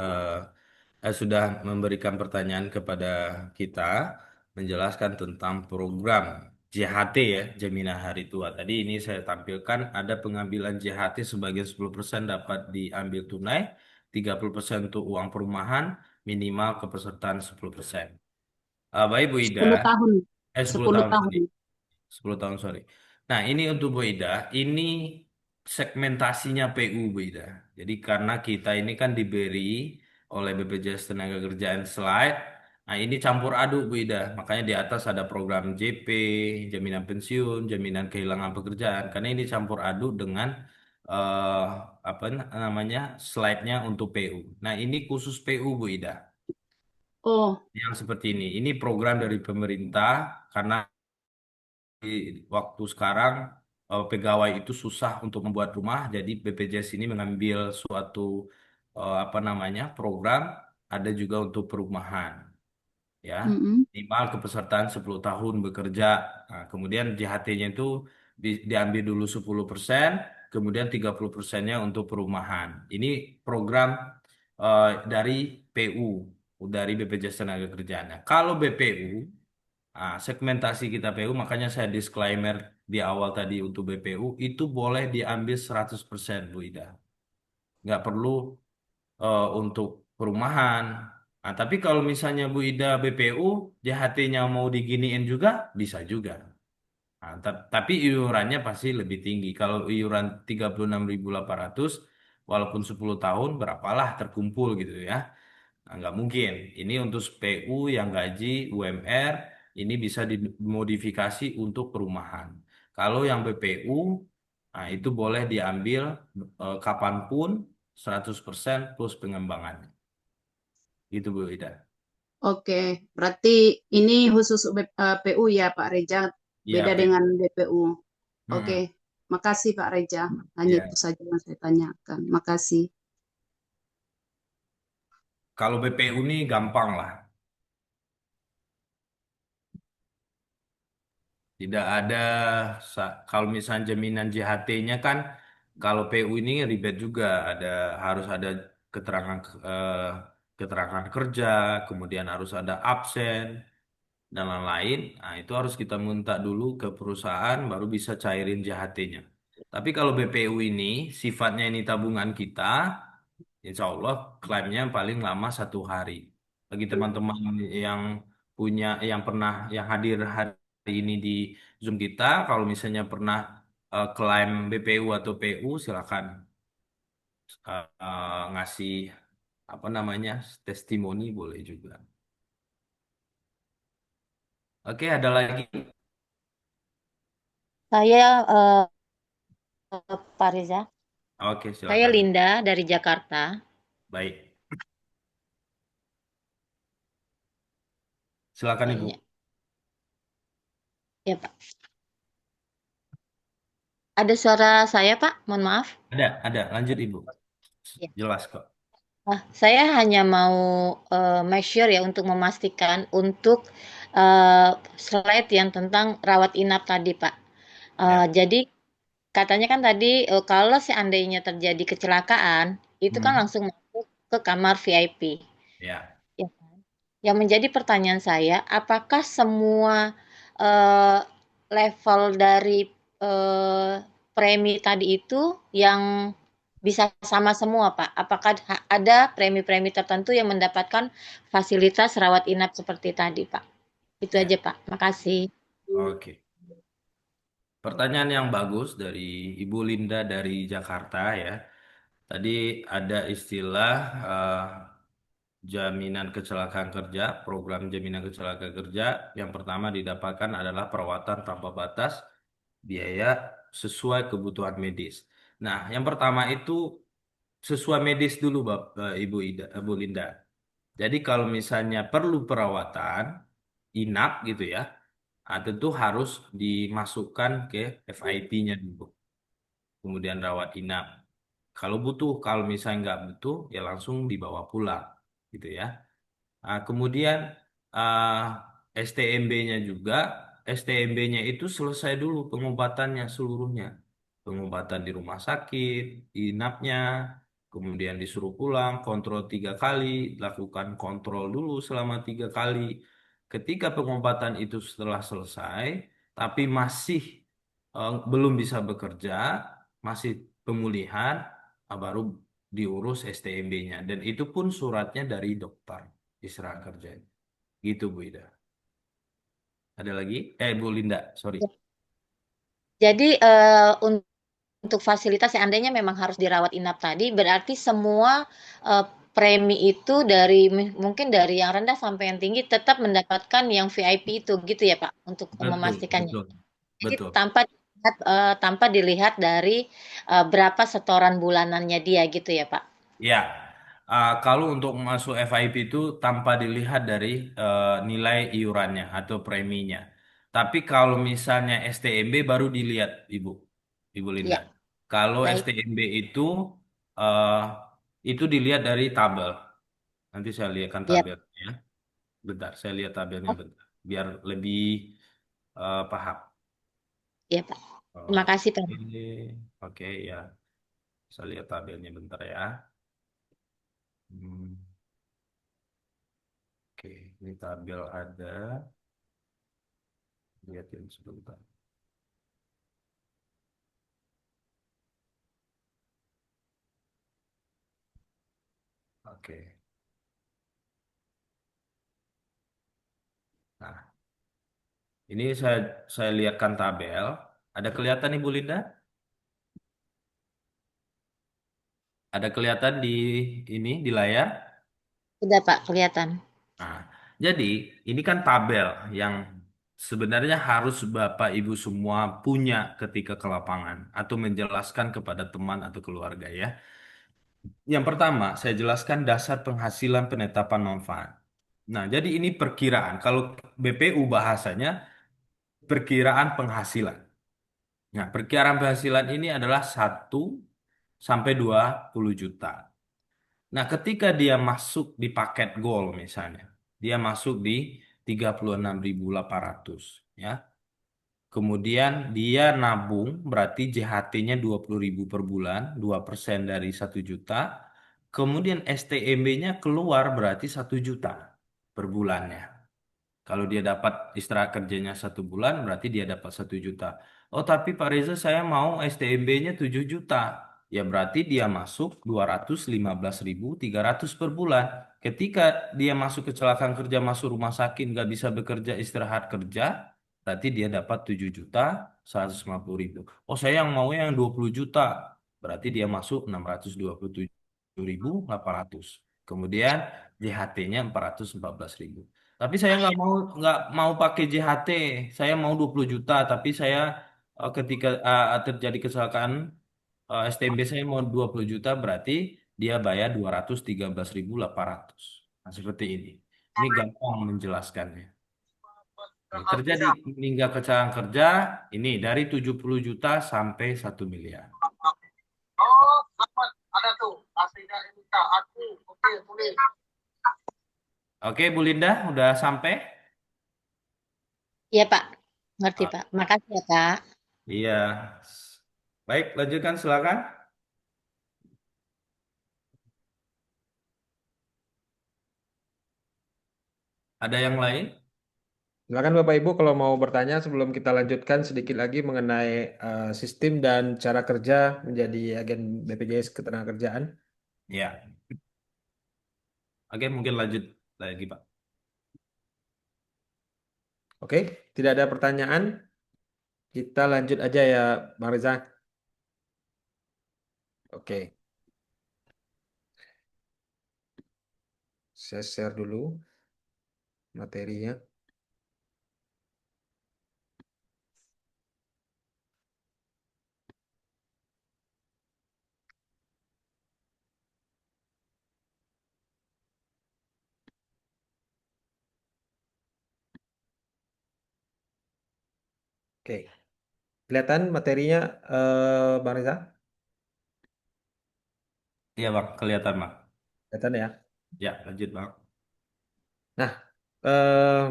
sudah memberikan pertanyaan kepada kita, menjelaskan tentang program JHT ya, Jaminan Hari Tua. Tadi ini saya tampilkan ada pengambilan JHT sebagian 10% dapat diambil tunai, 30% untuk uang perumahan, minimal kepesertaan 10%. Baik Bu Ida, 10 tahun. 10 10 tahun, sorry. tahun. 10 tahun, sorry. Nah, ini untuk Bu Ida, ini segmentasinya PU, Bu Ida. Jadi karena kita ini kan diberi oleh BPJS Tenagakerjaan slide, nah ini campur aduk, Bu Ida. Makanya di atas ada program JP, jaminan pensiun, jaminan kehilangan pekerjaan. Karena ini campur aduk dengan eh, apa namanya slide-nya untuk PU. Nah, ini khusus PU, Bu Ida. Oh, Yang seperti ini. Ini program dari pemerintah karena di waktu sekarang pegawai itu susah untuk membuat rumah, jadi BPJS ini mengambil suatu apa namanya program, ada juga untuk perumahan, ya mm-mm. minimal kepesertaan 10 tahun bekerja. Nah, kemudian JHT-nya itu diambil dulu 10%, kemudian 30%-nya untuk perumahan. Ini program dari PU, dari BPJS Tenagakerjaan. Kalau BPU, segmentasi kita PU, makanya saya disclaimer di awal tadi untuk BPU, itu boleh diambil 100% Bu Ida. Nggak perlu untuk perumahan. Nah, tapi kalau misalnya Bu Ida BPU, JHT-nya mau diginiin juga, bisa juga. Nah, tapi iurannya pasti lebih tinggi. Kalau iuran 36.800, walaupun 10 tahun, berapalah terkumpul gitu ya. Nah, nggak mungkin. Ini untuk PU yang gaji UMR, ini bisa dimodifikasi untuk perumahan. Kalau yang BPU, nah itu boleh diambil kapanpun 100% plus pengembangan. Gitu Bu Ida. Oke, berarti ini khusus PU ya Pak Reja, Iya, beda PU. dengan BPU. Oke, Mm-mm. makasih Pak Reja. Hanya Iya. itu saja yang saya tanyakan. Makasih. Kalau BPU ini gampang lah. Tidak ada, kalau misalnya jaminan JHT-nya kan, kalau PU ini ribet juga, harus ada keterangan keterangan kerja, kemudian harus ada absen dan lain-lain. Nah, itu harus kita minta dulu ke perusahaan, baru bisa cairin JHT-nya. Tapi kalau BPU ini sifatnya ini tabungan kita, insya Allah klaimnya paling lama 1 hari. Bagi teman-teman yang yang pernah yang hadir hari ini di Zoom kita, kalau misalnya pernah klaim BPU atau PU, silakan ngasih apa namanya testimoni boleh juga. Oke, ada lagi? Saya Pak Reza. Oke, Saya silakan. Linda dari Jakarta. Baik, silakan Ibu. Ya, ya, Pak. Ada suara saya, Pak? Mohon maaf. Ada. Lanjut Ibu. Ya. Jelas kok. Saya hanya mau make sure ya untuk memastikan untuk slide yang tentang rawat inap tadi, Pak. Ya. Jadi katanya kan tadi kalau seandainya terjadi kecelakaan, itu kan Hmm. langsung masuk ke kamar VIP. Ya. Ya kan? Yang menjadi pertanyaan saya, apakah semua eh, level dari eh, premi tadi itu yang bisa sama semua, Pak? Apakah ada premi-premi tertentu yang mendapatkan fasilitas rawat inap seperti tadi, Pak? Itu Ya. aja, Pak. Makasih. Oke. Pertanyaan yang bagus dari Ibu Linda dari Jakarta ya. Tadi ada istilah jaminan kecelakaan kerja, program jaminan kecelakaan kerja. Yang pertama didapatkan adalah perawatan tanpa batas biaya sesuai kebutuhan medis. Nah, yang pertama itu sesuai medis dulu, Ibu Linda. Jadi kalau misalnya perlu perawatan inap gitu ya, tentu harus dimasukkan ke FIP-nya dulu. Kemudian rawat inap. Kalau misalnya nggak butuh, ya langsung dibawa pulang, gitu ya. Kemudian STMB-nya juga, STMB-nya itu selesai dulu pengobatannya seluruhnya. Pengobatan di rumah sakit, inapnya, kemudian disuruh pulang, kontrol 3 kali, lakukan kontrol dulu selama 3 kali. Ketika pengobatan itu setelah selesai, tapi masih belum bisa bekerja, masih pemulihan, baru diurus STMB-nya. Dan itu pun suratnya dari dokter istirahat kerja. Gitu Bu Ida. Ada lagi? Bu Linda, sorry. Jadi untuk fasilitas seandainya memang harus dirawat inap tadi, berarti semua eh, premi itu dari mungkin dari yang rendah sampai yang tinggi tetap mendapatkan yang VIP itu gitu ya Pak untuk Betul, memastikannya. betul, Jadi betul. tanpa dilihat dari berapa setoran bulanannya dia gitu ya Pak. Ya, kalau untuk masuk FIP itu tanpa dilihat dari nilai iurannya atau preminya. Tapi kalau misalnya STMB baru dilihat, Ibu Linda. Ya, Kalau baik. STMB eh, itu dilihat dari tabel. Nanti saya lihatkan Ya, tabelnya. Bentar, saya lihat tabelnya oh, bentar. Biar lebih paham. ya Pak. Terima kasih, Pak. Oke, oke ya. Saya lihat tabelnya bentar ya. Hmm, oke, ini tabel ada. Lihatin sebentar. Oke. Nah, ini saya lihatkan tabel. Ada kelihatan Ibu Linda? Ada kelihatan di ini di layar? Sudah, Pak, kelihatan. Nah, jadi ini kan tabel yang sebenarnya harus Bapak Ibu semua punya ketika ke lapangan atau menjelaskan kepada teman atau keluarga ya. Yang pertama, saya jelaskan dasar penghasilan penetapan manfaat. Nah, jadi ini perkiraan. Kalau BPU bahasanya perkiraan penghasilan. Nah, perkiraan penghasilan ini adalah 1 sampai 20 juta. Nah, ketika dia masuk di paket gold misalnya, dia masuk di 36.800 ya. Kemudian dia nabung berarti JHT-nya 20.000 per bulan, 2% dari 1 juta. Kemudian STMB-nya keluar berarti 1 juta per bulannya. Kalau dia dapat istirahat kerjanya 1 bulan, berarti dia dapat 1 juta. Oh, tapi Pak Reza saya mau STMB-nya 7 juta. Ya berarti dia masuk 215.300 per bulan. Ketika dia masuk kecelakaan kerja, masuk rumah sakit, nggak bisa bekerja, istirahat kerja, berarti dia dapat 7.150.000. Oh, saya yang mau yang 20 juta. Berarti dia masuk 627.800. Kemudian JHT-nya 414.000. Tapi saya nggak mau pakai JHT. Saya mau 20 juta, tapi saya ketika terjadi kecelakaan STMB saya mau 20 juta berarti dia bayar 213.800. Nah, seperti ini. Ini gampang menjelaskannya. Ini terjadi meninggal kecelakaan kerja ini dari 70 juta sampai 1 miliar. Oke, Bu Linda, udah sampai? Iya, Pak. Ngerti, Ah, Pak. Makasih ya, Pak. iya. Baik, lanjutkan silakan. Ada yang lain? Silakan Bapak Ibu kalau mau bertanya sebelum kita lanjutkan sedikit lagi mengenai sistem dan cara kerja menjadi agen BPJS Ketenagakerjaan. Ya. Oke, mungkin lanjut lagi, Pak. Oke, tidak ada pertanyaan. Kita lanjut aja ya, Bang Reza. Oke, saya share dulu materinya. Oke, kelihatan materinya, Bang Reza? Iya, Bang, kelihatan, Bang. Kelihatan ya. Ya, lanjut, Bang. Nah,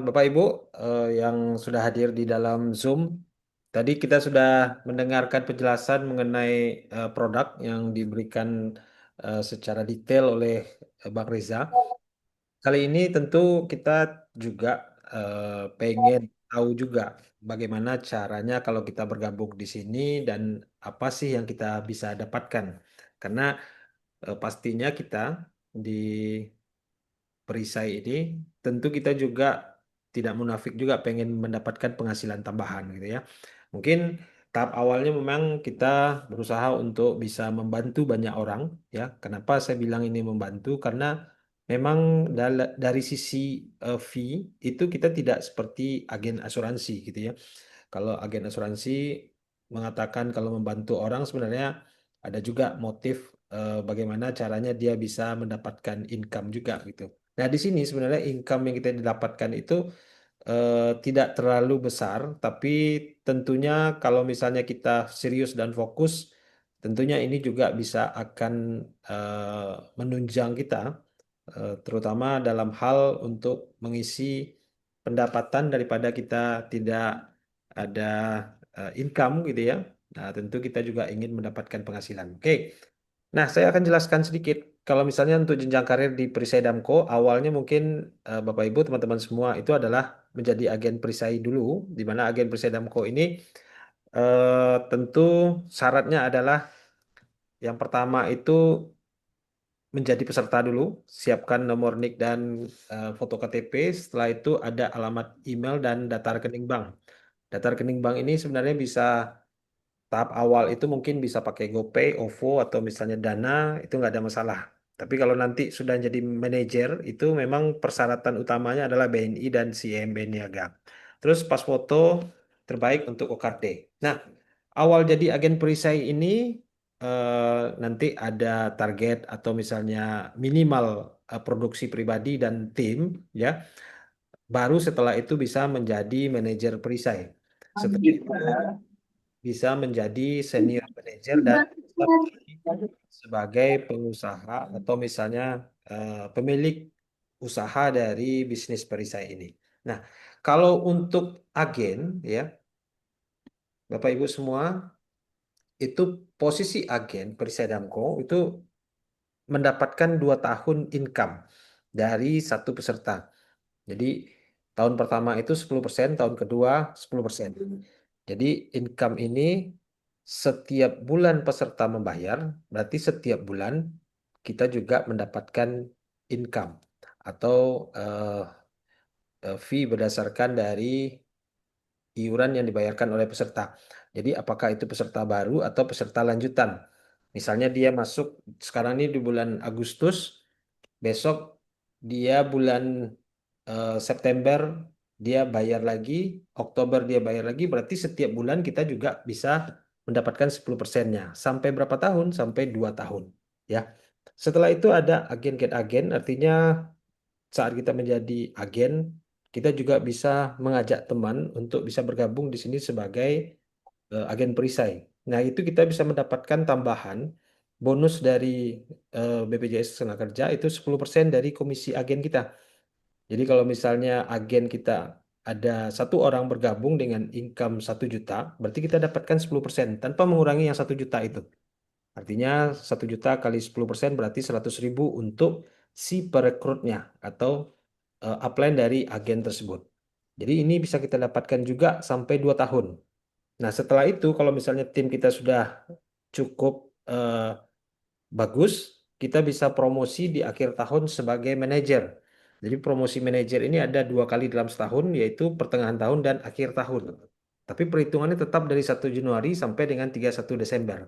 Bapak Ibu yang sudah hadir di dalam Zoom, tadi kita sudah mendengarkan penjelasan mengenai produk yang diberikan secara detail oleh Bang Reza. Kali ini tentu kita juga pengen tahu juga bagaimana caranya kalau kita bergabung di sini dan apa sih yang kita bisa dapatkan. Karena pastinya kita di perisai ini tentu kita juga tidak munafik juga pengen mendapatkan penghasilan tambahan gitu ya. Mungkin tahap awalnya memang kita berusaha untuk bisa membantu banyak orang ya. Kenapa saya bilang ini membantu? Karena memang dari sisi fee itu kita tidak seperti agen asuransi gitu ya. Kalau agen asuransi mengatakan kalau membantu orang sebenarnya ada juga motif bagaimana caranya dia bisa mendapatkan income juga gitu. Nah, di sini sebenarnya income yang kita dapatkan itu tidak terlalu besar, tapi tentunya kalau misalnya kita serius dan fokus, tentunya ini juga bisa akan menunjang kita, terutama dalam hal untuk mengisi pendapatan daripada kita tidak ada income gitu ya. Nah, tentu kita juga ingin mendapatkan penghasilan. Oke. Nah, saya akan jelaskan sedikit. Kalau misalnya untuk jenjang karir di Perisai Damko, awalnya mungkin Bapak Ibu, teman-teman semua itu adalah menjadi agen perisai dulu, di mana agen Perisai Damko ini tentu syaratnya adalah yang pertama itu menjadi peserta dulu, siapkan nomor NIK dan foto KTP. Setelah itu ada alamat email dan data rekening bank. Data rekening bank ini sebenarnya bisa tahap awal itu mungkin bisa pakai GoPay, OVO, atau misalnya Dana, itu nggak ada masalah. Tapi kalau nanti sudah jadi manajer, itu memang persyaratan utamanya adalah BNI dan CIMB Niaga. Terus pas foto terbaik untuk OKT. Nah, awal jadi agen perisai ini nanti ada target atau misalnya minimal produksi pribadi dan tim, ya. Baru setelah itu bisa menjadi manajer perisai. Setelah itu bisa menjadi senior manager dan bisa sebagai pengusaha atau misalnya pemilik usaha dari bisnis perisai ini. Nah, kalau untuk agen ya, Bapak Ibu semua, itu posisi agen perisai Damko itu mendapatkan 2 tahun income dari satu peserta. Jadi tahun pertama itu 10%, tahun kedua 10%. Jadi income ini setiap bulan peserta membayar, berarti setiap bulan kita juga mendapatkan income atau fee berdasarkan dari iuran yang dibayarkan oleh peserta. Jadi apakah itu peserta baru atau peserta lanjutan? Misalnya dia masuk sekarang ini di bulan Agustus, besok dia bulan September dia bayar lagi, Oktober dia bayar lagi, berarti setiap bulan kita juga bisa mendapatkan 10%-nya. Sampai berapa tahun? Sampai 2 tahun. Ya. Setelah itu ada agen get agen, artinya saat kita menjadi agen, kita juga bisa mengajak teman untuk bisa bergabung di sini sebagai agen perisai. Nah, itu kita bisa mendapatkan tambahan bonus dari BPJS Tenaga Kerja itu 10% dari komisi agen kita. Jadi kalau misalnya agen kita ada 1 orang bergabung dengan income 1 juta, berarti kita dapatkan 10% tanpa mengurangi yang 1 juta itu. Artinya 1 juta kali 10% berarti 100.000 untuk si perekrutnya atau upline dari agen tersebut. Jadi ini bisa kita dapatkan juga sampai 2 tahun. Nah, setelah itu kalau misalnya tim kita sudah cukup bagus, kita bisa promosi di akhir tahun sebagai manajer. Jadi promosi manajer ini ada 2 kali dalam setahun, yaitu pertengahan tahun dan akhir tahun. Tapi perhitungannya tetap dari 1 Januari sampai dengan 31 Desember.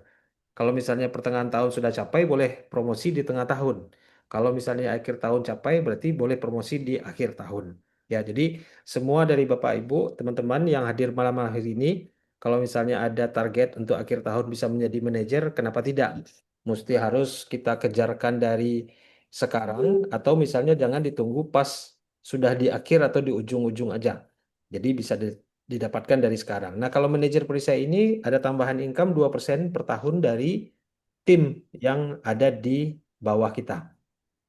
Kalau misalnya pertengahan tahun sudah capai, boleh promosi di tengah tahun. Kalau misalnya akhir tahun capai, berarti boleh promosi di akhir tahun. Ya, jadi semua dari Bapak Ibu, teman-teman yang hadir malam hari ini, kalau misalnya ada target untuk akhir tahun bisa menjadi manajer, kenapa tidak? Mesti harus kita kejarkan dari sekarang, atau misalnya jangan ditunggu pas sudah di akhir atau di ujung-ujung aja. Jadi bisa didapatkan dari sekarang. Nah, kalau manajer perisai ini ada tambahan income 2% per tahun dari tim yang ada di bawah kita.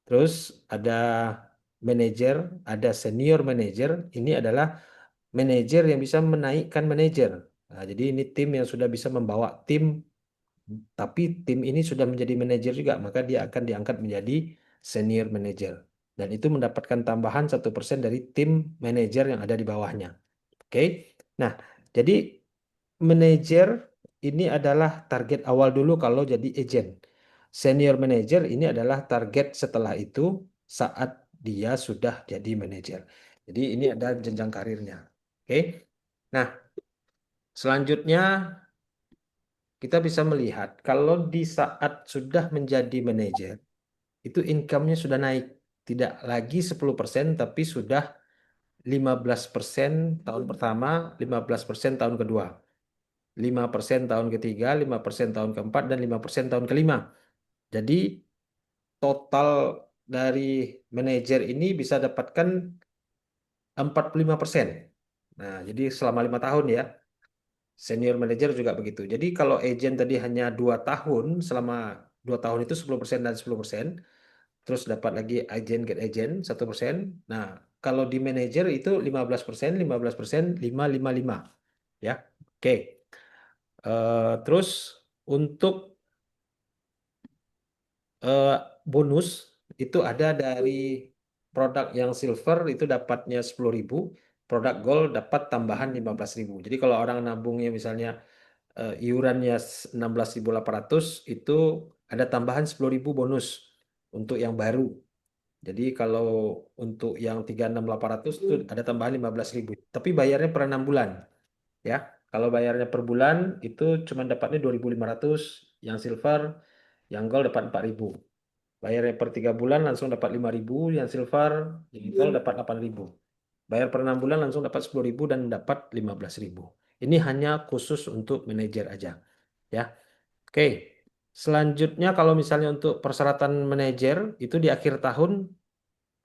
Terus ada manajer, ada senior manager. Ini adalah manajer yang bisa menaikkan manajer. Nah, jadi ini tim yang sudah bisa membawa tim, tapi tim ini sudah menjadi manajer juga, maka dia akan diangkat menjadi senior manager. Dan itu mendapatkan tambahan 1% dari tim manajer yang ada di bawahnya. Oke. Nah, jadi manajer ini adalah target awal dulu kalau jadi agent. Senior manager ini adalah target setelah itu saat dia sudah jadi manajer. Jadi ini ada jenjang karirnya. Oke. Nah, selanjutnya kita bisa melihat kalau di saat sudah menjadi manajer itu income-nya sudah naik. Tidak lagi 10% tapi sudah 15% tahun pertama, 15% tahun kedua. 5% tahun ketiga, 5% tahun keempat, dan 5% tahun kelima. Jadi total dari manajer ini bisa dapatkan 45%. Nah, jadi selama 5 tahun ya. Senior manager juga begitu. Jadi kalau agent tadi hanya 2 tahun, selama 2 tahun itu 10% dan 10%, terus dapat lagi agent get agent 1%. Nah, kalau di manajer itu 15%, 15%, 5, 5, 5. Ya, oke. Terus untuk eh, bonus itu ada dari produk yang silver itu dapatnya 10.000, produk gold dapat tambahan 15.000. Jadi kalau orang nabungnya misalnya iurannya 16.800 itu ada tambahan 10.000 bonus untuk yang baru. Jadi kalau untuk yang 36.800 itu ada tambahan 15.000. Tapi bayarnya per 6 bulan. Ya, kalau bayarnya per bulan itu cuma dapatnya 2.500 yang silver, yang gold dapat 4.000. Bayarnya per 3 bulan langsung dapat 5.000 yang silver, yang gold dapat 8.000. Bayar per 6 bulan langsung dapat 10.000 dan dapat 15.000. Ini hanya khusus untuk manajer aja. Ya, oke. Selanjutnya kalau misalnya untuk persyaratan manajer itu di akhir tahun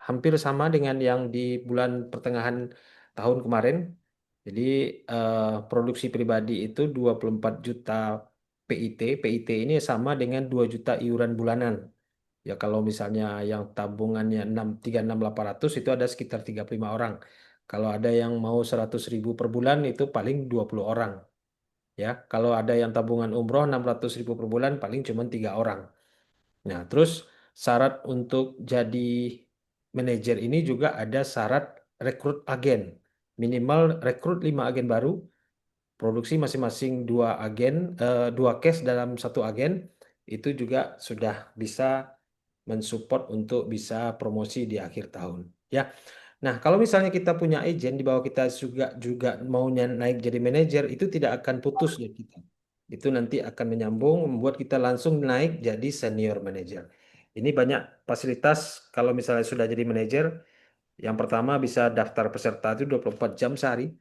hampir sama dengan yang di bulan pertengahan tahun kemarin. Jadi produksi pribadi itu 24 juta PIT. PIT ini sama dengan 2 juta iuran bulanan. Ya kalau misalnya yang tabungannya 36.800 itu ada sekitar 35 orang. Kalau ada yang mau 100.000 per bulan itu paling 20 orang. Ya, kalau ada yang tabungan umroh 600.000 per bulan paling cuma 3 orang. Nah, terus syarat untuk jadi manajer ini juga ada syarat rekrut agen. Minimal rekrut 5 agen baru, produksi masing-masing 2 agen, 2 case dalam 1 agen, itu juga sudah bisa mensupport untuk bisa promosi di akhir tahun. Ya. Nah, kalau misalnya kita punya agen di bawah kita juga maunya naik jadi manajer, itu tidak akan putus ya kita. Itu nanti akan menyambung membuat kita langsung naik jadi senior manager. Ini banyak fasilitas kalau misalnya sudah jadi manajer. Yang pertama bisa daftar peserta itu 24 jam sehari,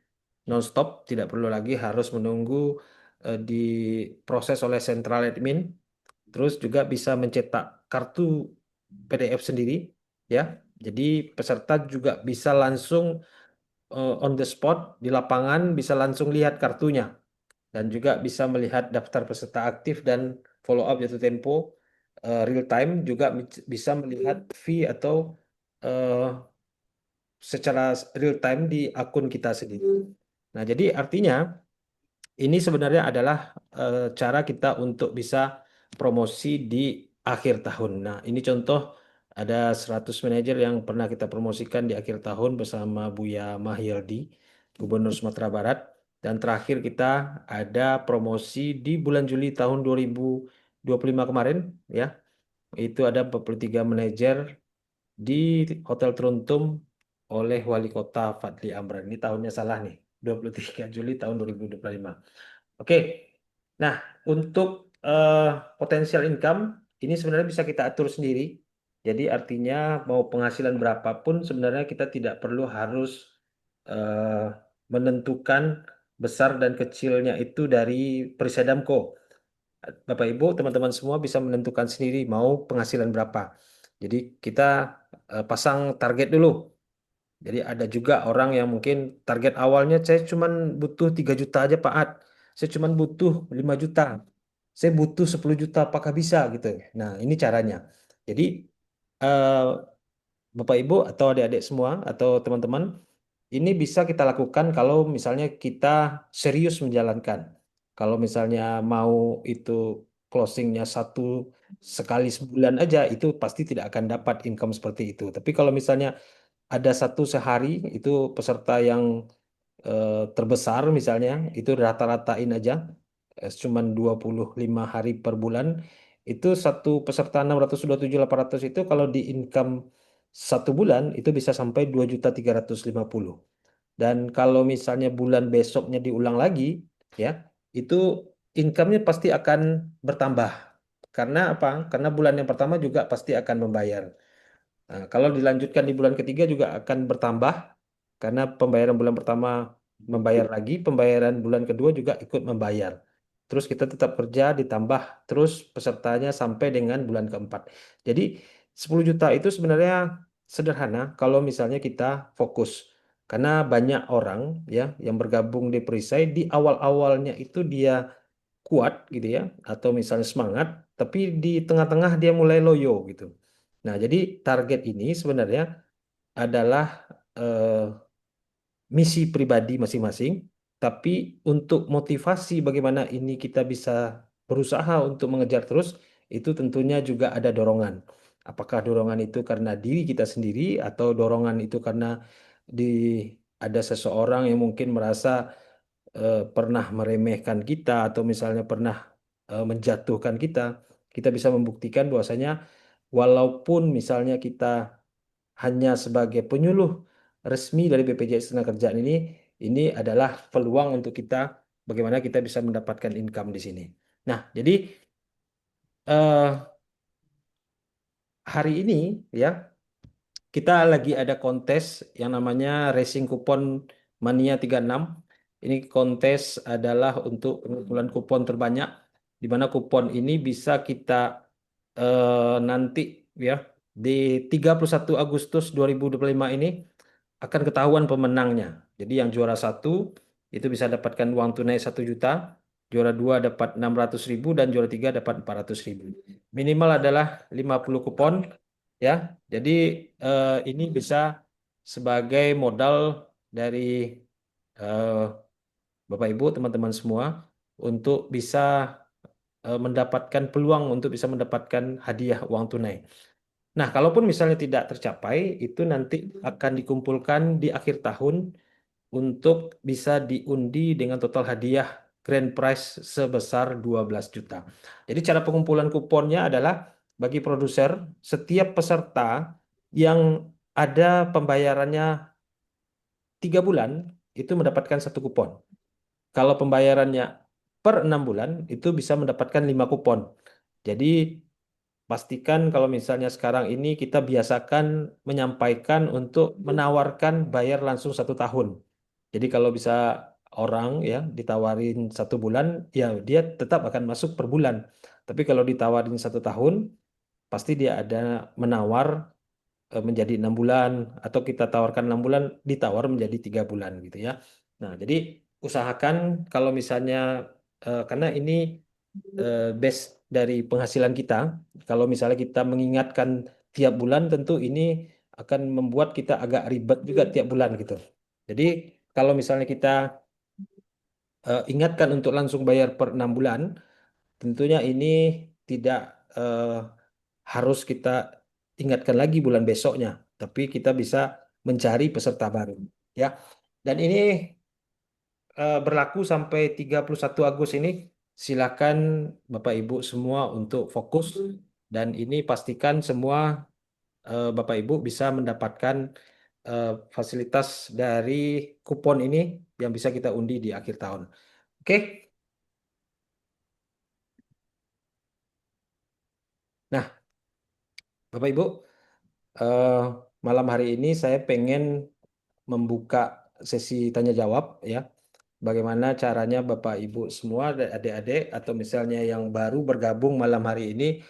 non-stop, tidak perlu lagi harus menunggu diproses oleh central admin. Terus juga bisa mencetak kartu PDF sendiri, ya. Jadi peserta juga bisa langsung on the spot di lapangan bisa langsung lihat kartunya dan juga bisa melihat daftar peserta aktif dan follow up jatuh tempo real time juga bisa melihat fee atau eh, secara real time di akun kita sendiri. Nah, jadi artinya ini sebenarnya adalah cara kita untuk bisa promosi di akhir tahun. Nah, ini contoh ada 100 manajer yang pernah kita promosikan di akhir tahun bersama Buya Mahyildi, Gubernur Sumatera Barat. Dan terakhir kita ada promosi di bulan Juli tahun 2025 kemarin, ya. Itu ada 43 manajer di Hotel Truntum oleh Wali Kota Fadli Amran. Ini tahunnya salah nih, 23 Juli tahun 2025. Oke, nah untuk eh, potensial income ini sebenarnya bisa kita atur sendiri. Jadi artinya mau penghasilan berapapun sebenarnya kita tidak perlu harus eh, menentukan besar dan kecilnya itu dari Perisai Damko. Bapak Ibu, teman-teman semua bisa menentukan sendiri mau penghasilan berapa. Jadi kita pasang target dulu. Jadi ada juga orang yang mungkin target awalnya saya cuma butuh 3 juta aja Pak Ad. Saya cuma butuh 5 juta. Saya butuh 10 juta apakah bisa gitu. Nah, ini caranya. Jadi eh, Bapak Ibu atau adik-adik semua atau teman-teman ini bisa kita lakukan kalau misalnya kita serius menjalankan. Kalau misalnya mau itu closingnya sekali sebulan aja itu pasti tidak akan dapat income seperti itu. Tapi kalau misalnya ada satu sehari itu peserta yang terbesar misalnya itu rata-ratain aja cuman 25 hari per bulan itu satu peserta 627.800 itu kalau di income 1 bulan itu bisa sampai 2.350.000. Dan kalau misalnya bulan besoknya diulang lagi ya itu income-nya pasti akan bertambah. Karena apa? Karena bulan yang pertama juga pasti akan membayar. Nah, kalau dilanjutkan di bulan ketiga juga akan bertambah karena pembayaran bulan pertama membayar lagi, pembayaran bulan kedua juga ikut membayar. Terus kita tetap kerja ditambah terus pesertanya sampai dengan bulan keempat. Jadi 10 juta itu sebenarnya sederhana kalau misalnya kita fokus. Karena banyak orang ya yang bergabung di perisai di awal-awalnya itu dia kuat gitu ya atau misalnya semangat, tapi di tengah-tengah dia mulai loyo gitu. Nah, jadi target ini sebenarnya adalah eh, misi pribadi masing-masing, Tapi untuk motivasi bagaimana ini kita bisa berusaha untuk mengejar terus, itu tentunya juga ada dorongan. Apakah dorongan itu karena diri kita sendiri atau dorongan itu karena di ada seseorang yang mungkin merasa pernah meremehkan kita atau misalnya pernah menjatuhkan kita, kita bisa membuktikan bahwasanya walaupun misalnya kita hanya sebagai penyuluh resmi dari BPJS Tenagakerjaan ini adalah peluang untuk kita bagaimana kita bisa mendapatkan income di sini. Nah, jadi eh, hari ini ya kita lagi ada kontes yang namanya Racing Kupon Mania 36. Ini kontes adalah untuk pengumpulan kupon terbanyak, di mana kupon ini bisa kita nanti ya di 31 Agustus 2025 ini akan ketahuan pemenangnya. Jadi yang juara 1 itu bisa dapatkan uang tunai 1 juta, juara 2 dapat 600.000 dan juara 3 dapat 400.000. Minimal adalah 50 kupon ya. Jadi ini bisa sebagai modal dari eh, Bapak Ibu, teman-teman semua untuk bisa mendapatkan peluang untuk bisa mendapatkan hadiah uang tunai. Nah, kalaupun misalnya tidak tercapai, itu nanti akan dikumpulkan di akhir tahun untuk bisa diundi dengan total hadiah grand prize sebesar 12 juta. Jadi cara pengumpulan kuponnya adalah bagi produser, setiap peserta yang ada pembayarannya 3 bulan, itu mendapatkan 1 kupon. Kalau pembayarannya per 6 bulan, itu bisa mendapatkan 5 kupon. Jadi pastikan kalau misalnya sekarang ini kita biasakan menyampaikan untuk menawarkan bayar langsung 1 tahun. Jadi kalau bisa orang ya ditawarin 1 bulan, ya dia tetap akan masuk per bulan. Tapi kalau ditawarin 1 tahun, pasti dia ada menawar menjadi 6 bulan atau kita tawarkan 6 bulan, ditawar menjadi 3 bulan gitu ya. Nah, jadi usahakan kalau misalnya karena ini base dari penghasilan kita. Kalau misalnya kita mengingatkan tiap bulan, tentu ini akan membuat kita agak ribet juga tiap bulan gitu. Jadi kalau misalnya kita ingatkan untuk langsung bayar per 6 bulan, tentunya ini tidak harus kita ingatkan lagi bulan besoknya, tapi kita bisa mencari peserta baru, ya. Dan ini berlaku sampai 31 Agustus ini. Silakan Bapak Ibu semua untuk fokus dan ini pastikan semua Bapak Ibu bisa mendapatkan fasilitas dari kupon ini yang bisa kita undi di akhir tahun. Oke? Nah, Bapak Ibu, eh, malam hari ini saya pengen membuka sesi tanya jawab ya. Bagaimana caranya Bapak Ibu semua adik-adik atau misalnya yang baru bergabung malam hari ini,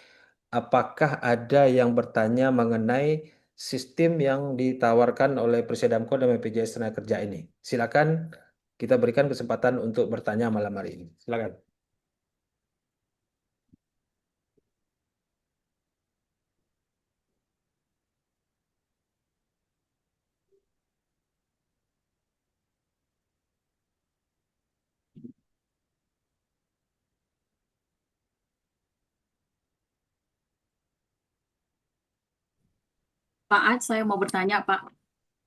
apakah ada yang bertanya mengenai sistem yang ditawarkan oleh Presiden dan BPJS Tenagakerja ini? Silakan kita berikan kesempatan untuk bertanya malam hari ini. Silakan. Pak Ad, saya mau bertanya, Pak.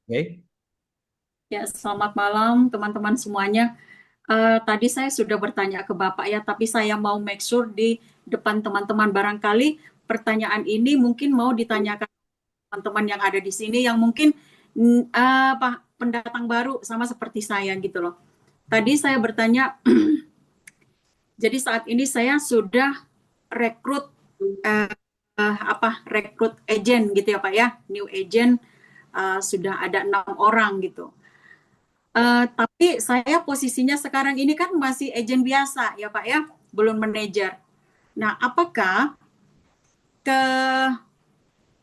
Oke. Ya, selamat malam teman-teman semuanya. Tadi saya sudah bertanya ke Bapak ya, tapi saya mau make sure di depan teman-teman, barangkali pertanyaan ini mungkin mau ditanyakan teman-teman yang ada di sini yang mungkin pendatang baru sama seperti saya gitu loh. Tadi saya bertanya, jadi saat ini saya sudah rekrut rekrut agent gitu ya Pak ya, new agent sudah ada 6 orang gitu. Tapi saya posisinya sekarang ini kan masih agent biasa ya Pak ya, belum manajer. Nah, apakah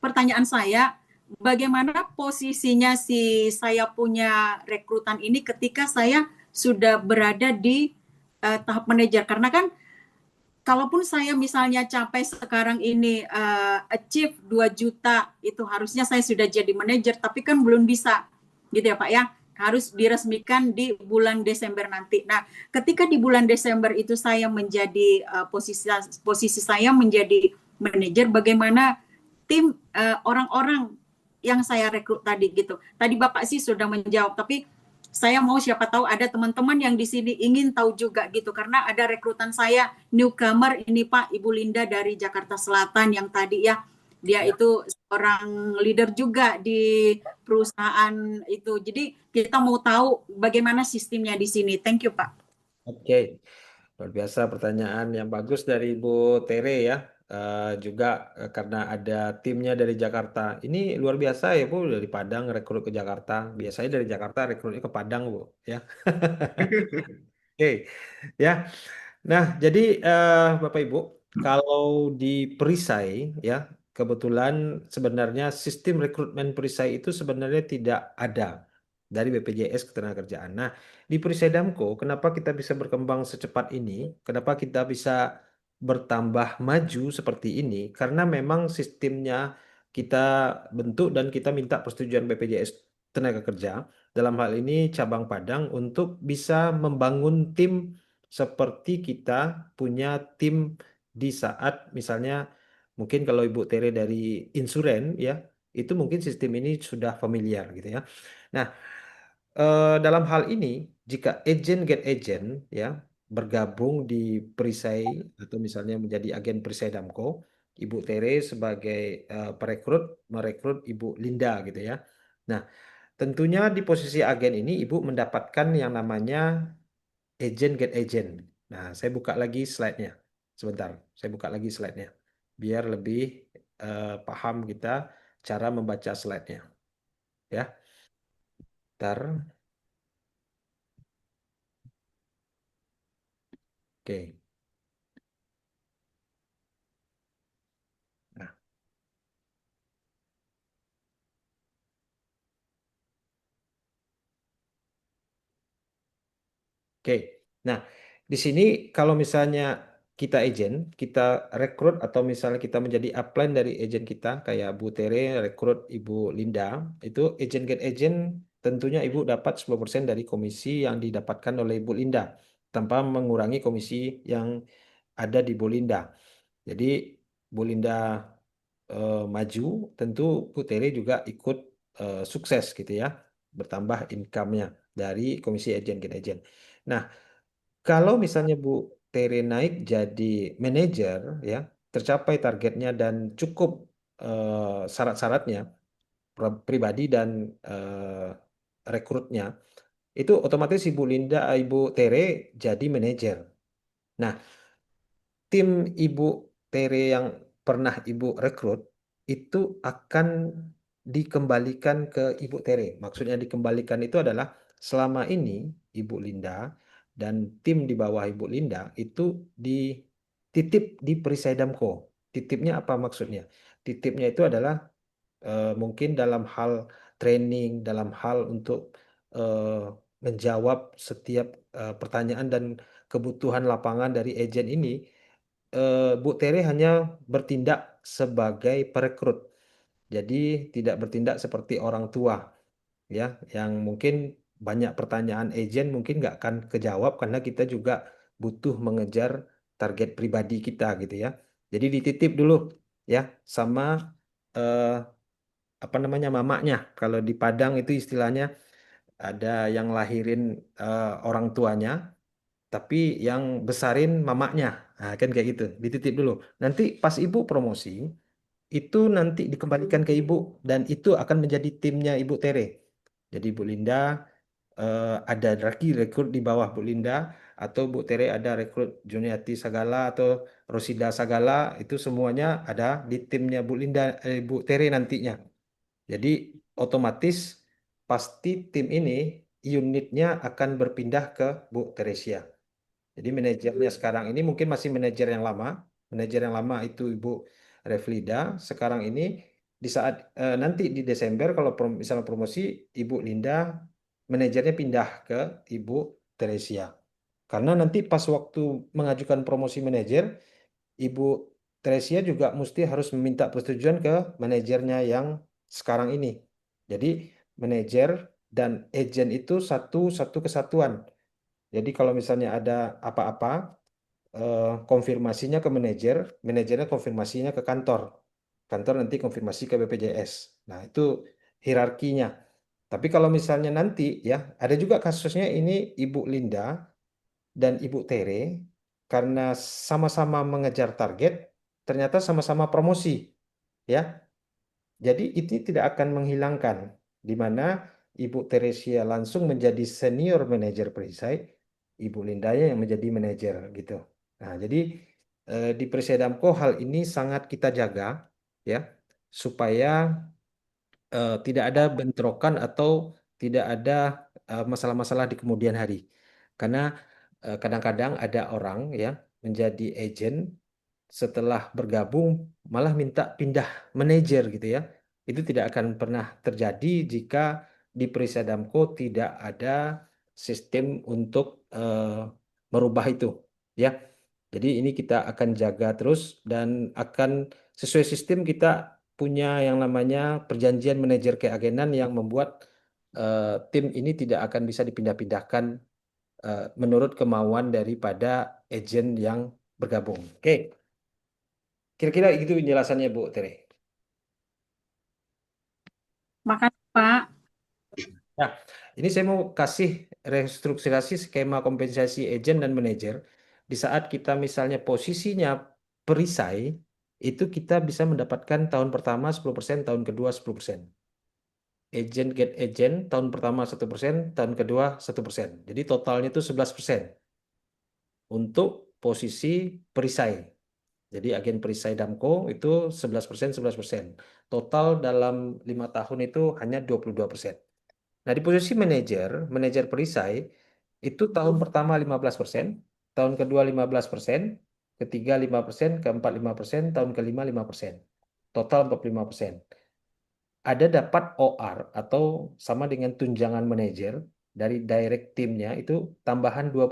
pertanyaan saya, bagaimana posisinya si saya punya rekrutan ini ketika saya sudah berada di tahap manajer? Karena kan kalaupun saya misalnya capai sekarang ini achieve 2 juta, itu harusnya saya sudah jadi manajer, tapi kan belum bisa gitu ya Pak ya. harus diresmikan di bulan Desember nanti. Nah, ketika di bulan Desember itu saya menjadi posisi saya menjadi manajer, bagaimana tim orang-orang yang saya rekrut tadi gitu. Tadi Bapak sih sudah menjawab, tapi saya mau siapa tahu ada teman-teman yang di sini ingin tahu juga gitu, karena ada rekrutan saya newcomer ini Pak, Ibu Linda dari Jakarta Selatan yang tadi ya, dia Ya. itu seorang leader juga di perusahaan itu. Jadi kita mau tahu bagaimana sistemnya di sini. Thank you Pak. Oke, luar biasa pertanyaan yang bagus dari Ibu Tere ya. Juga karena ada timnya dari Jakarta. Ini luar biasa ya Bu, dari Padang rekrut ke Jakarta. Biasanya dari Jakarta rekrutnya ke Padang Bu, ya. Oke, ya. Nah, jadi Bapak Ibu, kalau di perisai ya, kebetulan sebenarnya sistem rekrutmen perisai itu sebenarnya tidak ada dari BPJS Ketenagakerjaan. Nah, di perisai Damko, kenapa kita bisa berkembang secepat ini? Kenapa kita bisa bertambah maju seperti ini? Karena memang sistemnya kita bentuk dan kita minta persetujuan BPJS Tenaga Kerja dalam hal ini cabang Padang untuk bisa membangun tim seperti kita punya tim di saat misalnya mungkin kalau Ibu Tere dari insuren ya, itu mungkin sistem ini sudah familiar gitu ya. Nah, dalam hal ini jika agent get agent ya bergabung di perisai atau misalnya menjadi agen perisai Damko, Ibu Tere sebagai perekrut merekrut Ibu Linda gitu ya. Nah, tentunya di posisi agen ini Ibu mendapatkan yang namanya agent get agent. Nah, saya buka lagi slide-nya. Sebentar, saya buka lagi slide-nya. Biar lebih paham kita cara membaca slide-nya. Ya, ntar. Oke. Nah, oke. Nah, di sini kalau misalnya kita agent, kita rekrut atau misalnya kita menjadi upline dari agent kita, kayak Bu Tere rekrut Ibu Linda, itu agent get agent tentunya Ibu dapat 10% dari komisi yang didapatkan oleh Ibu Linda, tanpa mengurangi komisi yang ada di Bu Linda. Jadi Bu Linda maju, tentu Bu Tere juga ikut sukses gitu ya, bertambah income-nya dari komisi agent get agent. Nah, kalau misalnya Bu Tere naik jadi manajer ya, tercapai targetnya dan cukup syarat-syaratnya pribadi dan rekrutnya, itu otomatis Ibu Linda, Ibu Tere jadi manajer. Nah, tim Ibu Tere yang pernah Ibu rekrut itu akan dikembalikan ke Ibu Tere. Maksudnya dikembalikan itu adalah selama ini Ibu Linda dan tim di bawah Ibu Linda itu dititip di Perisai Damko. Titipnya apa maksudnya? Titipnya itu adalah mungkin dalam hal training, dalam hal untuk eh, menjawab setiap pertanyaan dan kebutuhan lapangan dari agen ini, Bu Tere hanya bertindak sebagai perekrut. Jadi tidak bertindak seperti orang tua ya, yang mungkin banyak pertanyaan agen mungkin nggak akan kejawab karena kita juga butuh mengejar target pribadi kita gitu ya. Jadi dititip dulu ya sama eh, apa namanya mamanya. Kalau di Padang itu istilahnya ada yang lahirin orang tuanya, tapi yang besarin mamanya. Nah, kan kayak gitu, dititip dulu. Nanti pas ibu promosi, itu nanti dikembalikan ke ibu dan itu akan menjadi timnya Ibu Tere. Jadi Bu Linda ada lagi rekrut di bawah Bu Linda atau Bu Tere ada rekrut Juniati Sagala atau Rosida Sagala, itu semuanya ada di timnya Bu Linda, Bu Tere nantinya. Jadi otomatis pasti tim ini unitnya akan berpindah ke Bu Teresia. Jadi manajernya sekarang ini mungkin masih manajer yang lama. Manajer yang lama itu Ibu Reflida. Sekarang ini di saat nanti di Desember kalau misalnya promosi Ibu Linda, manajernya pindah ke Ibu Teresia. Karena nanti pas waktu mengajukan promosi manajer, Ibu Teresia juga mesti harus meminta persetujuan ke manajernya yang sekarang ini. Jadi manajer dan agent itu satu kesatuan. Jadi kalau misalnya ada apa-apa, konfirmasinya ke manajer, manajernya konfirmasinya ke kantor, kantor nanti konfirmasi ke BPJS. Nah, itu hierarkinya. Tapi kalau misalnya nanti ya, ada juga kasusnya ini Ibu Linda dan Ibu Tere, karena sama-sama mengejar target, ternyata sama-sama promosi, ya. Jadi itu tidak akan menghilangkan, di mana Ibu Teresia langsung menjadi senior manajer perisai, Ibu Lindanya yang menjadi manajer gitu. Nah, jadi di Perisai Damko hal ini sangat kita jaga, ya, supaya tidak ada bentrokan atau tidak ada masalah-masalah di kemudian hari. Karena kadang-kadang ada orang ya menjadi agent setelah bergabung malah minta pindah manajer gitu ya. Itu tidak akan pernah terjadi jika di Perisai Damko tidak ada sistem untuk merubah itu ya. Jadi ini kita akan jaga terus dan akan sesuai sistem kita punya yang namanya perjanjian manajer keagenan yang membuat tim ini tidak akan bisa dipindah-pindahkan menurut kemauan daripada agen yang bergabung. Oke, kira-kira itu penjelasannya Bu Tere. Makasih Pak. Nah, ini saya mau kasih restrukturasi skema kompensasi agen dan manajer. Di saat kita misalnya posisinya perisai, itu kita bisa mendapatkan tahun pertama 10%, tahun kedua 10%. Agent get agent, tahun pertama 1%, tahun kedua 1%. Jadi totalnya itu 11% untuk posisi perisai. Jadi agen perisai Damko itu 11%, 11%. Total dalam 5 tahun itu hanya 22%. Nah, di posisi manajer, manajer perisai, itu tahun pertama 15%, tahun kedua 15%, ketiga 5%, keempat 5%, tahun kelima 5%. Total 45%. Ada dapat OR atau sama dengan tunjangan manajer dari direct timnya itu tambahan 2%.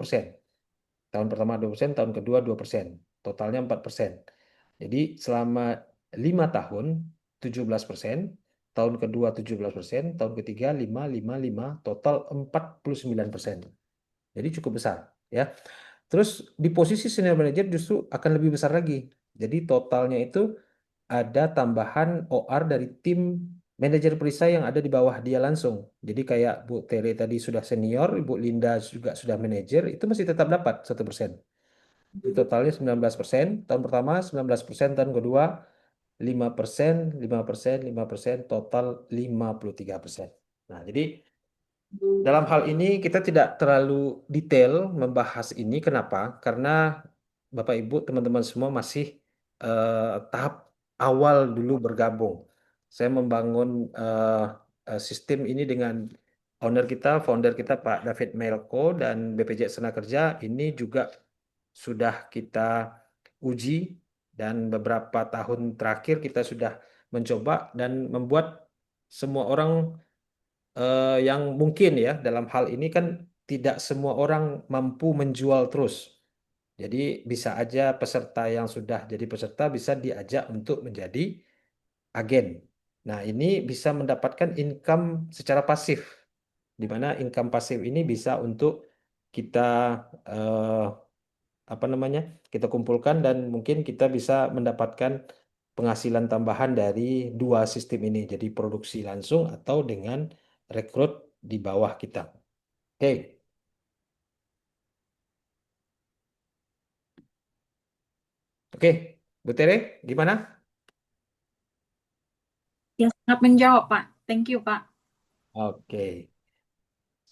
Tahun pertama 2%, tahun kedua 2%. Totalnya 4%. Jadi selama 5 tahun 17%, tahun kedua 17%, tahun ketiga 5, 5, 5, total 49%. Jadi cukup besar ya. Terus di posisi senior manager justru akan lebih besar lagi. Jadi totalnya itu ada tambahan OR dari tim manajer perisai yang ada di bawah dia langsung. Jadi kayak Bu Tere tadi sudah senior, Bu Linda juga sudah manajer, itu masih tetap dapat 1%. Di totalnya 19%, tahun pertama 19%, tahun kedua 5%, 5%, 5%, total 53%. Nah, jadi dalam hal ini kita tidak terlalu detail membahas ini. Kenapa? Karena Bapak Ibu, teman-teman semua masih tahap awal dulu bergabung. Saya membangun sistem ini dengan founder kita Pak David Melko dan BPJS Tenaga ini juga sudah kita uji dan beberapa tahun terakhir kita sudah mencoba dan membuat semua orang yang mungkin ya dalam hal ini kan tidak semua orang mampu menjual terus. Jadi bisa aja peserta yang sudah jadi peserta bisa diajak untuk menjadi agen. Nah, ini bisa mendapatkan income secara pasif, di mana income pasif ini bisa untuk kita eh, apa namanya kita kumpulkan dan mungkin kita bisa mendapatkan penghasilan tambahan dari dua sistem ini, jadi produksi langsung atau dengan rekrut di bawah kita. Oke, oke, Bu Tere, gimana? Ya, sangat menjawab Pak. Thank you Pak. Oke,